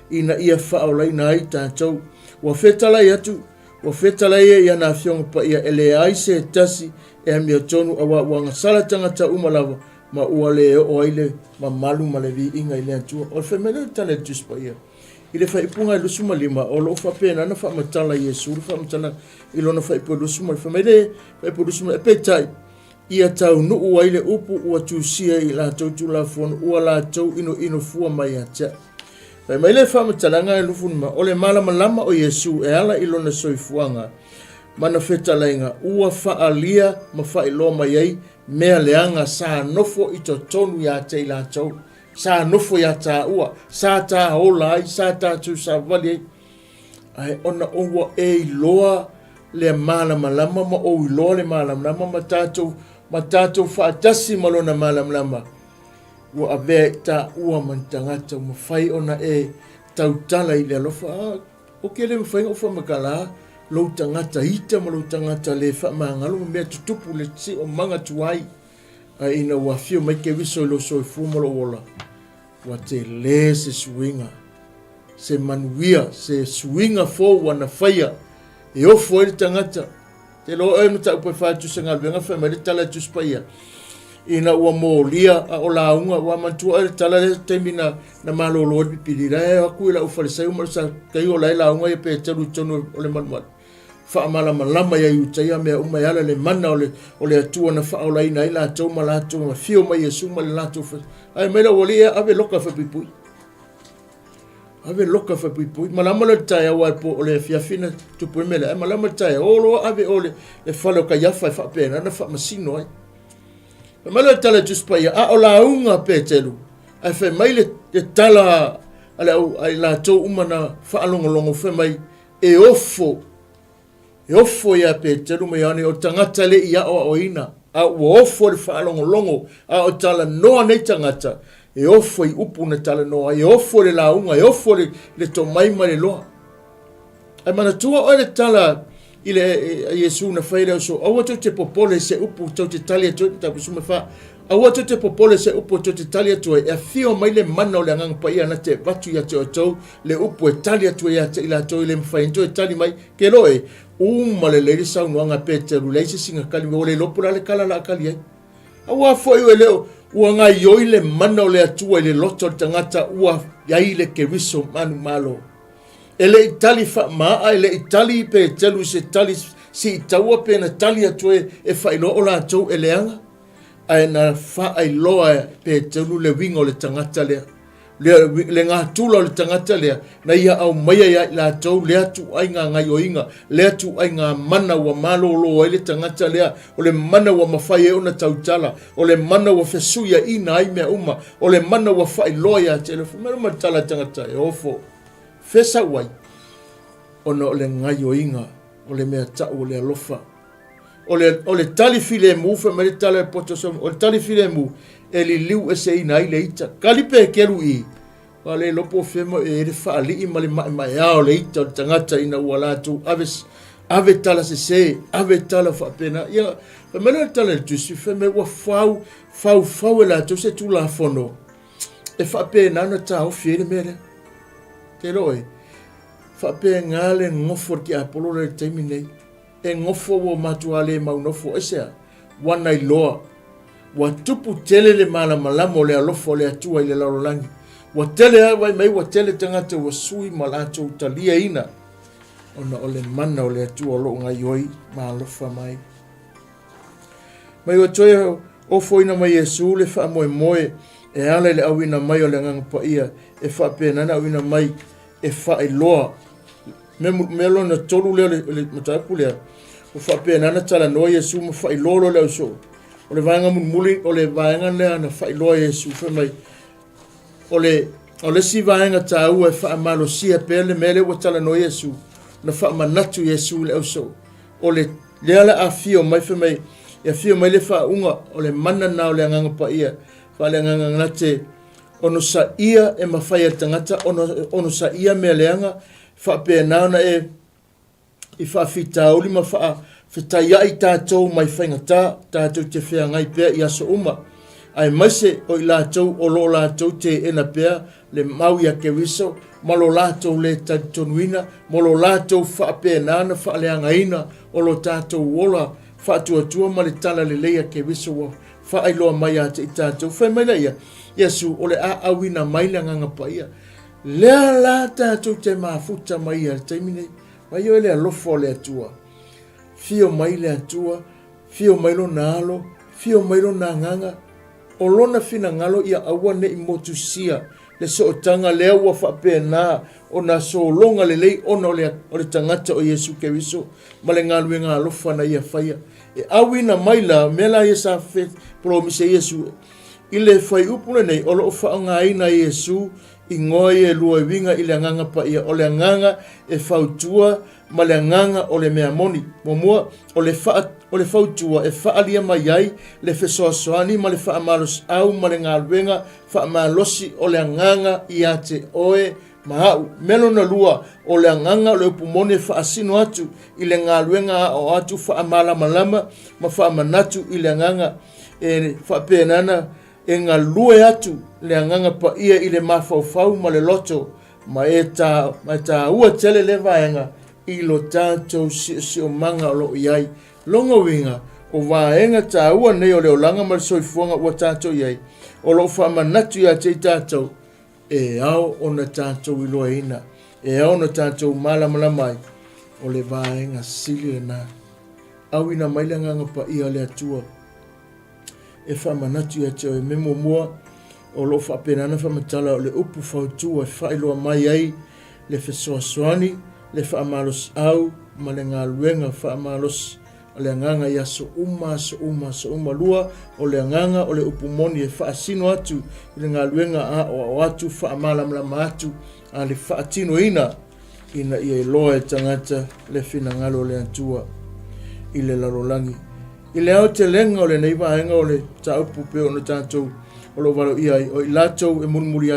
ina ia whaolaina ai tātou. Wa whetalai atu, wa whetalai ia nā whionga pa ia ele aise tasi e amia tonu awa wanga salatanga ta umalawa ma ua le o aile ma malu ma le vi inga i le atua. O le whemena tale tus pa ia. I le whaipunga i lusuma 5 o lo whapena na whamatala Yesu, whamatala i lona whaipu lusuma. Whamene whaipu lusuma e petai. Ia tau nuu aile upu ua tusia i la tau tu la fuan ua la tau ino fua mai atia. Pai mai le whamatalanga e lufunuma o le malama lama o Yesu e ala ilona soifuanga. Mana whetalainga ua whaalia ma whailo mai ei mea leanga sa nofo i to tonu ia te i la tau. Sa nofo ia ta ua, sa ta hola ai, sa ta tu sa vali ei. Ai ona oua e loa le malama lama ma o i loa le malama lama ma tātou whaatasi malona malam lama. Ua avea tā ua mantangata ma whai ona e tautala i le alofa. O ke le mawhainga o whamakala, lau tangata hita ma lau tangata le whamangalo ma mea tutupu le tsi o manga tuai. A ina ua whio mai ke wiso i lo soi fumalo ola. Ua te le se suinga, se manuia, se suinga fo wana whaia. E ofo e tangata. Te lo e no tau pai whātu sa ngalwenga whamere tala tus paia. Ina ua mōlia a o launga ua mantua e tala le teimi na malolo e pipirira e aku ila ufarisai umar sa kai o lai launga e pe teru tonu o le manuat. Whaamalama lama ia iutaia mea umai ala le mana o le atua na whaolai na ila atau ma la atau ma fio mai e suma le lato. Ai meila wali e ave loka whapipui. Ave loka whapipui. Malama le tae awa po o le fiafina tupu mele. Malama tae olo ave o le whalo ka iafa e whapena na whamasino ai. Malama le tala tuspaia a o la unga pe telu. Ai whai mai le tala ai la tau umana whaalongolongo whai mai e ofo. E ofo ia pe telu mai ane o tangata le ia o ina. A ua ofo le whaalongolongo a o tala noa nei tangata. E ofo i upu na tala noa, e ofo le launga, e ofo le to maima le loa. Ai mana tua o le tala i le Yesu na whaere o so, aua tau te popole se upu tau te talia tue, tapu suma wha, aua tau te popole se upu tau te talia tue, e fio mai le mana o le angang pa ia na te batu ia te o tau, le upu e talia tue ia te ila tau i le mwhainto e tali mai, ke loe, uma le leiri sau noanga pe te ruleise singa kali, o le lopura le kala la kali ai. Aua foi o leo, ua ngā ioi le mana o le atua i le loto tangata ua iai le keriso manu malo. E le itali wha maa, e le itali pe telu se tali si itaua pe na tali atua e whailo o la atou e leanga. ai na whaai loa pe telu le wingo le tangata lea. Le ngā tula le tangata lea, na ia au maia ia la tau le atu ai ngā ngai o inga, le atu ai ngā mana wa malolo ai le tangata lea, o le mana wa mawhai e ona tautala, o le mana wa fesuia ina ai mea uma, o le mana wa whai loa ia te le whamera matala tangata e ofo. Fesa wai, ona o le ngai o inga, o le mea tau o le alofa. O le tali file mu, whamere tala e potosom, o le tali file mu, e li liu e se ina ai le ita. Kalipe keru i. Wa le lopo femo e re wha li i mali mai ao le ita o tangata ina ua lātu. Ave tala se, ave tala wha pena. Ia, whamera tala le tusi, whamera ua fau e lātu se tu la fono. E wha pena ana tā o fiere mere. Te roe. Wha pena ngāle ngofo ki apolo le taimi nei. E ngofo o matua le maunofo esea. Wana i loa. Wa tupu tele le malamalamo le alofo le atua i le larolangi. Wa tele awai mai wa tele tangata wa sui malato utalia ina. Ona ole mana o le atua o lo ngai oi ma alofa mai. Mai wa toe ofo ina mai Yesu le wha moe moe e ale le awina mai o le ngangapa ia e wha penana awina mai e wha i loa. Me lo na tolu le mataku lea. O wha penana tala noa Yesu ma wha i lolo le auso. O le vaenga muli o le vaenga lea na wha i loa Yesu wha mai. O le si vaenga ta ua e wha malo sia pele mele wa tala noa Yesu. Na wha manatu Yesu le auso. O le leala a fio mai wha mai. Ia fio mai le wha unga o le mana na o le ngangapa ia. Wha le ngangangate. Ono sa ia e mawhai tangata. Ono sa ia mea leanga. Wha pe nauna e i wha fita uli ma wha fita ia i tātou mai whaingata, tātou te whea ngai pēr i aso uma. Ai maise o i lātou o lo lātou te ena pēr le mau ia ke wiso, ma lo lātou le tatonuina, ma lo lātou wha pēr nana wha leanga ina o lo tātou wola wha tua ma le tala le leia ke wiso wa wha ai loa mai ate i tātou. Whai mai leia, Yesu o le a awina mai le ngangapa ia. Lea la tātou te mafuta mai ia te minei. Mai o le alofo le atua. Fio mai le atua. Fio mai lo nalo. Fio mai lo na nganga. O lona fina ngalo ia awa ne imotu sia. Le so tanga lea ua whape na. O na so longa le lei ona o le tangata o Yesu ke wiso. Ma le ngalue ngā alofa na ia whaia. E awina mai la mela ia sa fe promise Yesu. I le whai upune nei o lo whaanga ina Yesu. I ngoi e lua winga i le nganga pa ia o le nganga e fautua ma le nganga o le mea moni. Momua o le fautua e faalia mai ai le fesoasoani ma le faamalos au ma le ngaluenga faamalosi o le nganga i ate oe mahau. Melo na lua o le nganga o le upumone faasino atu i le ngaluenga o atu faamala malama ma faamanatu i le nganga e faapenana e ngā lue atu le anganga pa ia i le mawhauwhau ma le loto ma e tā ua tele le vaenga i lo tātou si o manga o lo iai. Longa winga o vaenga tā ua nei o le olanga ma le soifuanga ua tātou iai. O lo whamanatu ia te tātou e au o na tātou i loa ina. E au na tātou malamala mai o le vaenga sili le nā. Au ina mai le anganga pa ia le atua. E whamanatu ia te o e memo mua o lo whapenana whamatala o le upu whautua e whailoa mai ai le whesoasoani, le whaamalos au, ma le ngā luenga whaamalos o le anganga ia so uma lua o le anganga o le upu moni e whaasino atu i le ngā luenga a o atu whaamalamlama atu a le whaatino ina ia e loa e tangata le whinangalo le antua i le larolangi. I le au te lenga o le nei vaenga o le taupu pe o na tātou o lo walo ia o i lātou e murumuri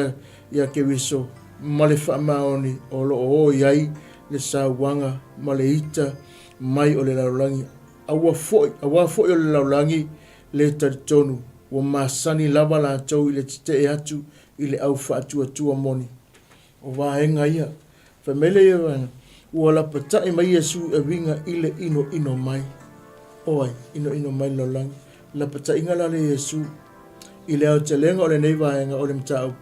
ia ke wiso ma le whaamaoni o lo o iai le sauwanga ma le ita mai o le laulangi. Awa foi o le laulangi le taritonu o masani lava lātou i le tite e atu i le au whaatua moni. O vaenga ia, whamele ia vana, ua la patai mai Yesu e winga i le ino mai. Oi, ino mai laulangi. La pata inga la le Yesu. I le au te lenga o le nei vaenga o le mtau.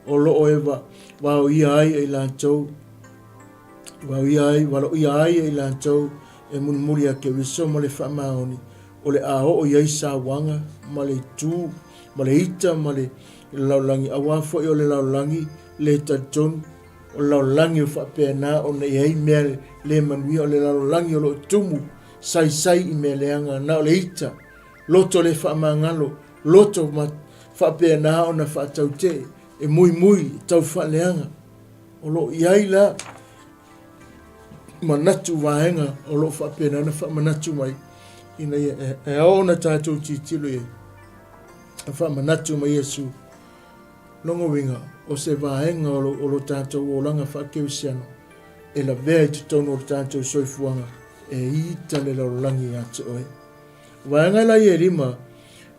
O lo o eva. Wao ia ai e lantou. Wao ia ai, walo ia ai e lantou. E munumuria ke wiso mo le whamaoni. o le ao o iai sauanga ma le tū, ma le ita, ma le laulangi awa fo i o le laulangi le tatonu, o le laulangi o whapena o na iai mea le manui o le laulangi o lo tumu, sai i mea leanga na o le ita, loto le whaamangalo, loto ma whapena o na whaatau te, e mui tau whaaleanga, o lo iai la manatu wahenga o lo whapena na whaamanatu mai, ina e ao na tātou titilo e, a whaamanatu mai Yesu, longo winga, o se wahenga o lo tātou o langa whaakewisiano, e la vea i tutono o tātou soifuanga, e ita le laulangi ate oe. Wahenga la i rima,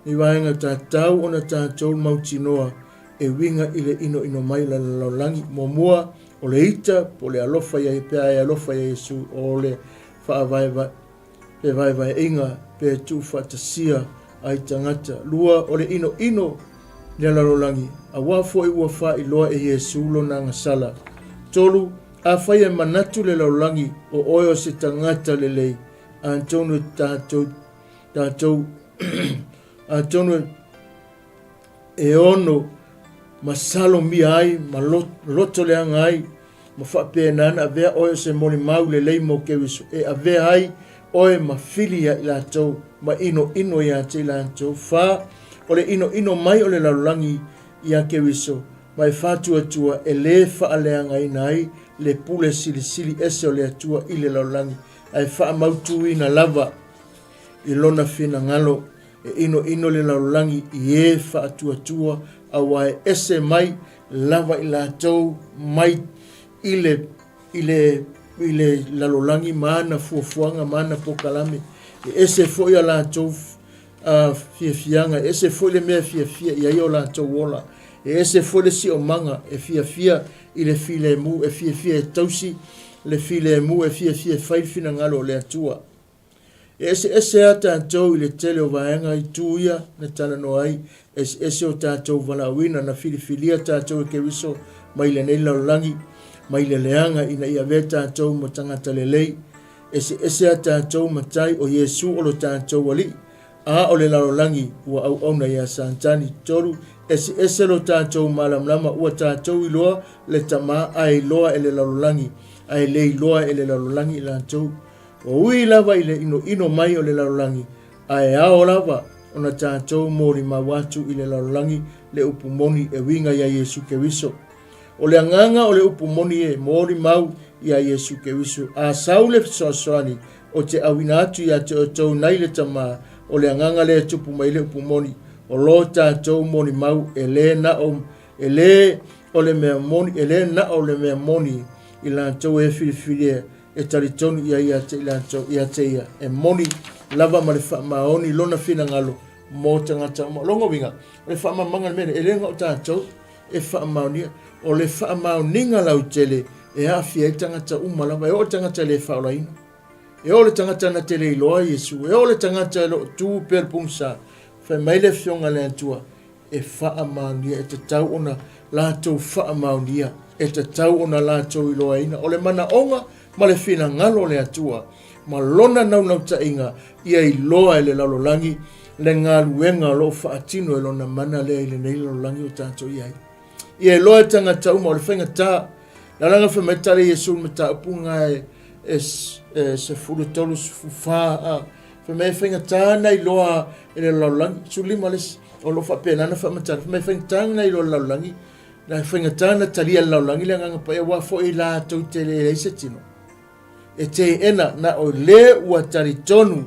ni wahenga tātou o na tātou mautinoa, e winga i le ino mai la laulangi, mua o le ita, po le alofa ia pea e alofa ia Yesu, o le whaavaiva, pe vai inga, pe tu whatasia ai tangata, lua o le ino le laulangi, a wafo i ua wha i loa e Yesu lo na ngasala. Tolu, a whai e manatu le laulangi, o oio se tangata le lei, a antonu tātou, antonu e ono, ma salo mi ai, ma loto le anga ai, ma whapena a vea oio se moni mau le lei mo kewiso, e a vea ai, oe ma filia i lātou, ma ino ia te lātou, wha o le ino mai o le laulangi i a kewiso, mai whātua e le whaaleanga i nai, le pule sili ese o le atua i le laulangi, ai wha mautu i na lava, i lona whina ngalo, e ino le laulangi i e whātua, a wae ese mai, lava i lātou, mai i le laulangi mana fuafuanga, mana pokalame, e ese foi a lātou fianga, ese foi le mea fia, i ai o lātou wola, e ese foi le si o manga, e fia, i le file mu, e fia e tausi, le file mu, e fia whaifina ngalo le atua. E ese a tātou i le tele o vaenga i tūia, na tana no ai, ese o tātou valawina, na filifilia tātou e kewiso, mai le nei laulangi, mai le leanga ina ia ve tātou mo tangata le lei, ese a tātou matai o Yesu o lo tātou wali, a o le laulangi ua au na ia santani toru, ese lo tātou malamlama ua tātou i loa le tama ai loa e le laulangi, ai lei loa e le laulangi i lātou, o ui lava i le ino mai o le laulangi, ai ao lava o na tātou mori mawatu i le laulangi le upumoni e winga ia Yesu kewiso. O le anganga o le upumoni e mori mau ia Yesu kewiso. A saule soasoani o te awinatu ia te otou nai le tama o le anganga le tupu mai le upumoni. O lo tātou mori mau e le na o le mea moni i lātou e whiriwhiria e taritonu ia te ia e moni lava ma le whaamaoni lona whina ngalo mō tangata longo winga o le whaamamanga mene e lenga o tātou e whaamaonia o le whaamaoninga lau tele e hawhia e tangata umalava e o tangata le whaolaina e o le tangata na tele i loa Yesu e o le tangata lo tū perpungsa whai mai le whionga le antua e whaamaonia e te tau ona lātou whaamaonia e te tau ona lātou i loa ina o le mana onga ma le whina ngalo le atua, ma lona nau ta inga, ia i loa e le laulangi, le ngā luenga lo whaatino e lona mana le i le nei laulangi o tātou iai. Ia i loa e tangata uma o le whainga tā, la langa whametare Yesu me tā upunga se furutolu fufa, whamei whainga tā nei loa e le laulangi, sulima les o lo whapenana whametare, whamei whainga tā nei loa laulangi, na whainga tā na talia laulangi le nganga pa e wafo i la tau te le reise tino. E te ena na o le ua taritonu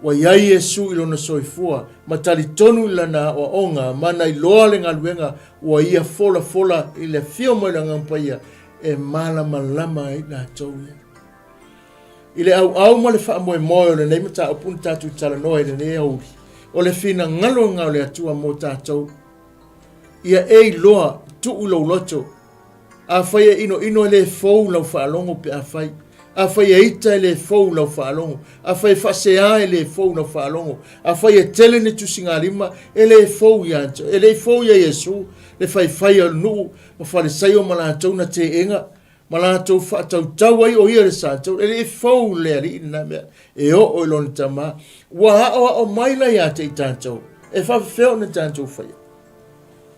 wa iai Yesu ilona soifua ma taritonu ilana o onga mana i loa le ngaluenga ua ia fola i le fio mo ila ngampaia e malama i la tauia. I le au ma le wha moe moe o le nei mata opun tatu tala noe le nei auri o le fina ngalo ngau le atua mo tātou ia e loa tu ulo loto a whaia ino le fau lau whaalongo pe a whai a whai e ita e le fau lau whaalongo, a whai whasea e le fau lau whaalongo, a whai e tele ne tusingarima e le fau ianto, e le fau ia Yesu, le whai al nuu, ma whare saio malātou na te enga, Malato fa tau tau ai o ia le sa tau e fau le ali na me e o lon tama wa o mai la ya te tanto e fa feo na tanto fa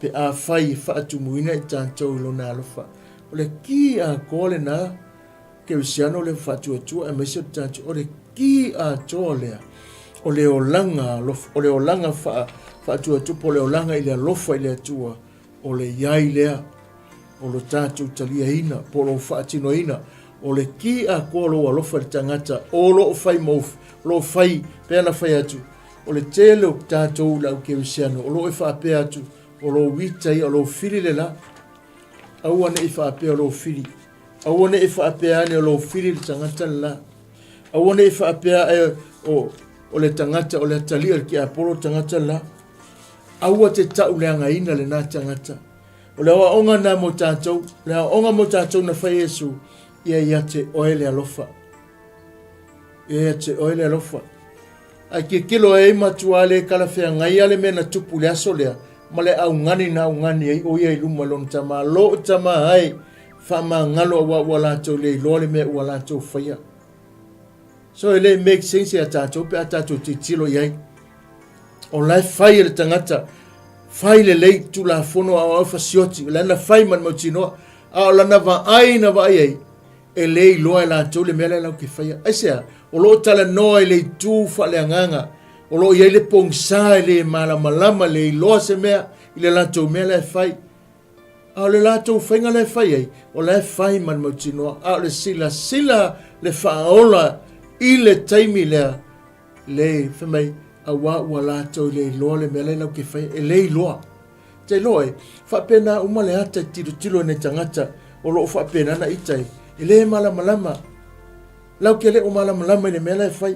pe a fai fa tu muina i tanto lona lofa o le ki a kole na ke usiano le fa tu e me se tanto o le ki a tole o le olanga o le olanga fa tu po le olanga i le lofa i le tua o le yai lea o lo tātou talia ina, po lo whaatino ina, o le ki a kua lo alofa le tangata, o lo whai mauf, lo whai, peana whai atu, o le tele o tātou lau ke usiano, o lo e whaapea atu, o lo witai, o lo whiri le la, auane e whaapea o lo whiri, auane e whaapea ane o lo whiri le tangata le la, auane e whaapea o le tangata, o le talia ki a polo tangata le la, aua te tau leanga ina le nā tangata, o le awa onga na mo tātou, le awa onga mo tātou na whai Yesu, ia te oele alofa. Ia te oele alofa. Ai ke kilo e matua le kalawhea ngai ale mena tupu le aso lea, ma le au ngani na au ngani ai o ia i luma lon tama, lo tama hai, whama ngalo wa walatou le iloa le mea walatou whaia. So ele make sense a tātou, pe a tātou te tilo iai. O lai whai le tangata, fai le lei tu la fono a fasioti la na fai man mo tino a la na va ai na va ai e lei lo la tu le mele la ke fai ai sea o lo tala no e le tu fa le nganga o lo ye le pongsa le mala malama le lo se me ile la tu mele fai a le la tu fenga le fai ai o la fai man mo tino a le sila le faola ile taimi le famai awa wala to le lo le mele no ke fai e le lo te loe fa pena uma le ata tilo ne tangata o lo fa pena na itai e le mala malama lau ke le o mala malama le mele fai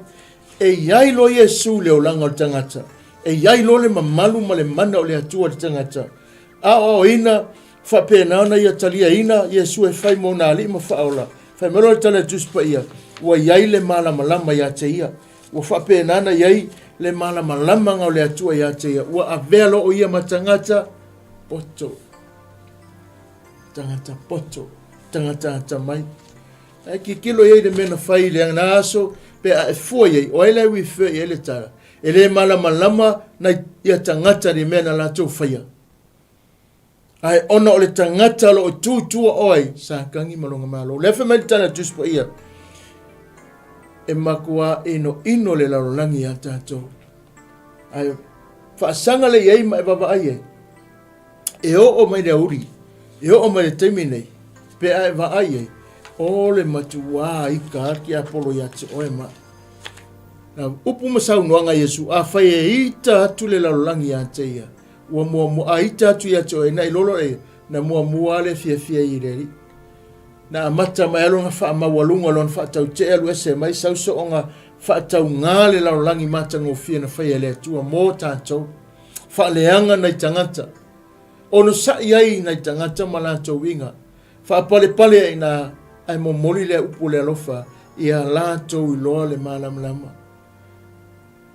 e yai lo Yesu le olanga o tangata e yai lo le mamalu ma le mana o le atua o tangata a o ina fa pena na ia talia ina Yesu e fai mo na ali ma fa ola fai mero le tala tus pa ia wa yai le mala malama ya te ia wa fa pena na yai le malama lama ngau le atua ia te ia. Ua avelo o ia matangata poto. Tangata poto. Tangata mai. E ki kilo iei de mena whai le angana aso pe a e fua iei. O ele wi fua iei le tara. E le malama lama na ia tangata di mena la tau whaia. Ai ona o le tangata lo o tūtua oi sa kangi malonga malo. Lefa mai tana tuspo ia. E makua ino le larolangi a tātou. Ai whaasanga le iei ma e baba ai e o mai le uri, e o mai le teimi nei, pe ai wa ai o le matua i ka ki a polo ia te oe ma. Na upu masau noanga Yesu, a whai e ita atu le larolangi a te ia. Ua mua a ita atu ia te oe, na ilolo na mua le fia i reri. Na amata mai alonga wha mawalunga lon wha tau te alu ese mai sauso onga wha tau ngāle lau langi mata ngofia na whai ele atua mō tātou. Wha leanga nei tangata. Ono sa iai nei tangata malatou inga. Wha pale ai na ai momoli le upu le alofa ia lātou iloa le malamlama.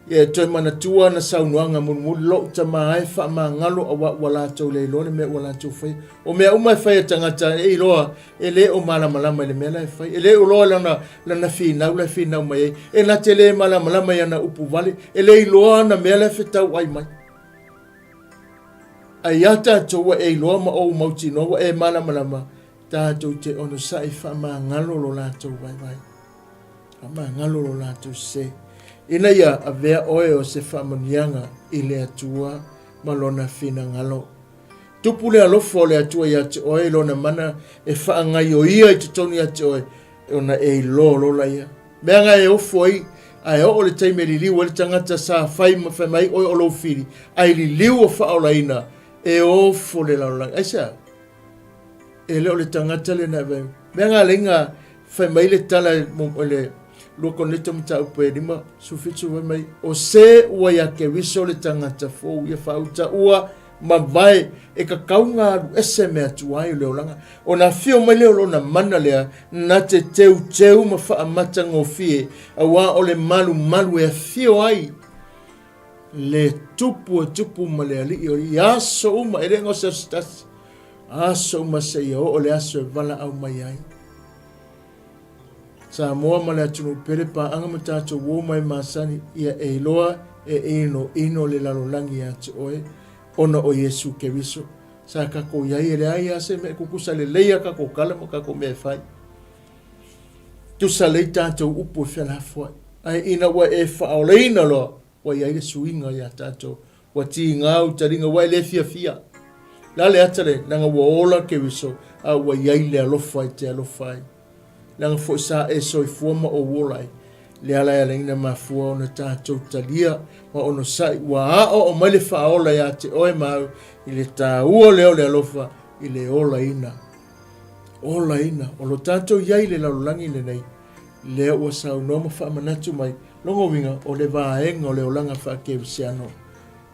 Ia toi mana tua na saunuanga mulmuli lo tama ai wha ma ngalo a wala tau le iloa le mea wala tau whai. O mea umai whai a tangata e iloa e le o malamalama le mea lai whai. E le o loa lana whinau mai ei. E na te le malamalama ia na upu vale. E le iloa na mea lai whetau ai mai. Ai ata toa e iloa ma o mauti noa e malamalama. Tātou te ono sai wha ma ngalo lo lātou vai. Wha ma ngalo lo lātou se. Ina ia a vea oe o se whamanianga i le atua ma lona whina ngalo. Tupu le alofo le atua ia te oe lona mana e whaangai o ia i te toni a te oe ona e lo la ia. Mea ngai e ofo ai ai o le taime li liu le tangata sa whai oe o lo whiri. Ai li liu o whaola ina e ofo le laulang. Ai sa? E leo le tangata le na veu. Mea ngai lenga whai mai le tala o le lo koneta mta upe lima sufitsu mai o se ua ya ke wiso le tangata fo ia fauta ua ma vai e ka kaunga ese me atuai le olanga o na fio mai le na mana le na te teu ma fa amata ngofie awa o le malu e fio ai le tupu ma le ali o aso uma e rengo se stas aso uma se o le aso vala au mai ai sa moa ma le atunu pere pa anga ma tātou wō mai masani ia e loa e ino le lalolangi a te oe ona o Yesu Keriso sa kako iai e le ai ase me kukusa le leia kako kala mo kako me fai tu sa le tātou upo e whenafua ai ina wa e whaoleina loa wa iai le suinga ia tātou wa ti ngau taringa wa le fia la le atale nanga wa ola Keriso a wa iai le alofa i te alofa ai nanga fo sa e soifua o wolai le ala ya ina mafua ona tātou talia wa ono sai wa o mai le whaola ia te oe mau i le tāua leo le alofa i le ola ina o lo tātou iai le laulangi le nei lea ua sau noma whaamanatu mai longo winga o le vaenga o le olanga whaakewisiano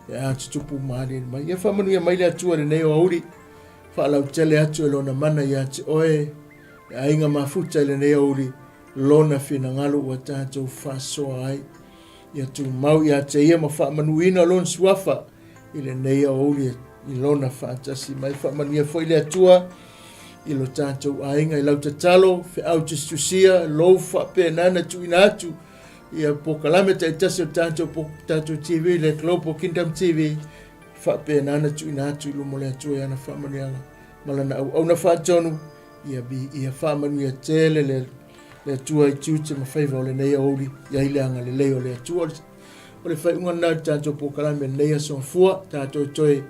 e atu tupu maari mai ia whamanu ia mai le atua le nei o auri whaalau tele atu e lona mana ia te oe e ainga mafuta le nei auri lona whina ngalo ua tātou whasoa ai ia tu mau ia te ia ma whaamanu ina lon suafa i le nei auri i lona whaatasi mai whaamanu ia foi le atua i lo tātou ainga i lau tatalo fe au te stusia lo whape nana tu ina atu ia po kalame ta itasi o tātou TV le 𝚘𝚘𝚙𝚢𝚑𝚝 TV whape nana tu ina atu i lo mole atua ia na whamanianga malana au na whaatonu ia whamanu ia tele le atua i tiute ma whaiva o le nei auri ia ileanga le leo le atua o le whaiunga nau tātou po kalame nei aso fua tātou toi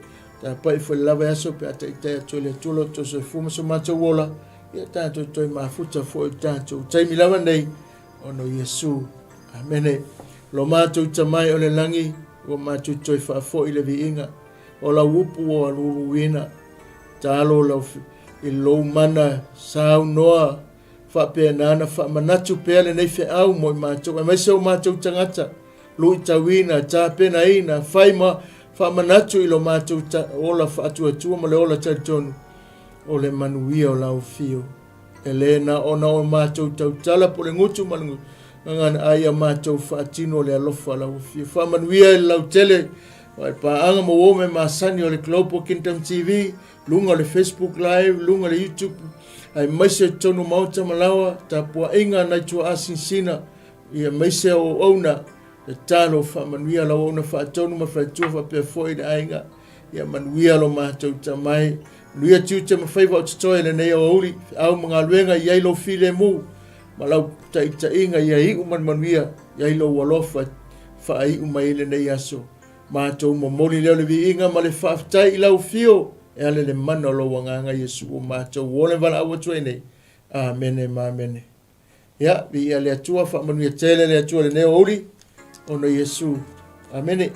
ta pai foi lava aso pe ata ita to le tulo to so fuma so macho wola ia tātou toi mafuta foi tātou taimi lava nei ono Yesu amene lo macho tamai o le langi o macho toi fa foi le viinga o la upu o aluruina talo la i lo mana sau noa fa pe nana fa manatu pe le nei fe au mo macho mai so macho tangata lui tawina ta pena ina faima whamanatu i lo mātou ola whaatuatua ma le ola tautonu o le manuia o lau fio. E le na ona o mātou tautala po le ngutu malangu ngana aia mātou whaatino o le alofa lau fio. Whamanuia i lau tele wai paanga mo ome masani o le 𝚘𝚘𝚙𝚢𝚑𝚝 TV, lunga le Facebook Live, lunga le YouTube, ai maise tonu mauta malawa, ta pua inga nai tua asinsina, ia maise o ona, e talo whamanuia lau ona whaatonu ma whaitua whapea foi na ainga ia manuia lo mātou tamai nuia tiute ma whaiva o tatoe le nei o auri au mga luenga iai lo file mu ma lau taita inga ia iu manuia iai lo walofa wha iu mai le nei aso mātou mamoli leo le vi inga ma le whaftai i lau fio e ale le mana lo wanganga Yesu o mātou wole wala awa tue nei amene ma amene ia vi ia le atua whamanuia tele le atua le nei o auri ono Yesu. Amene.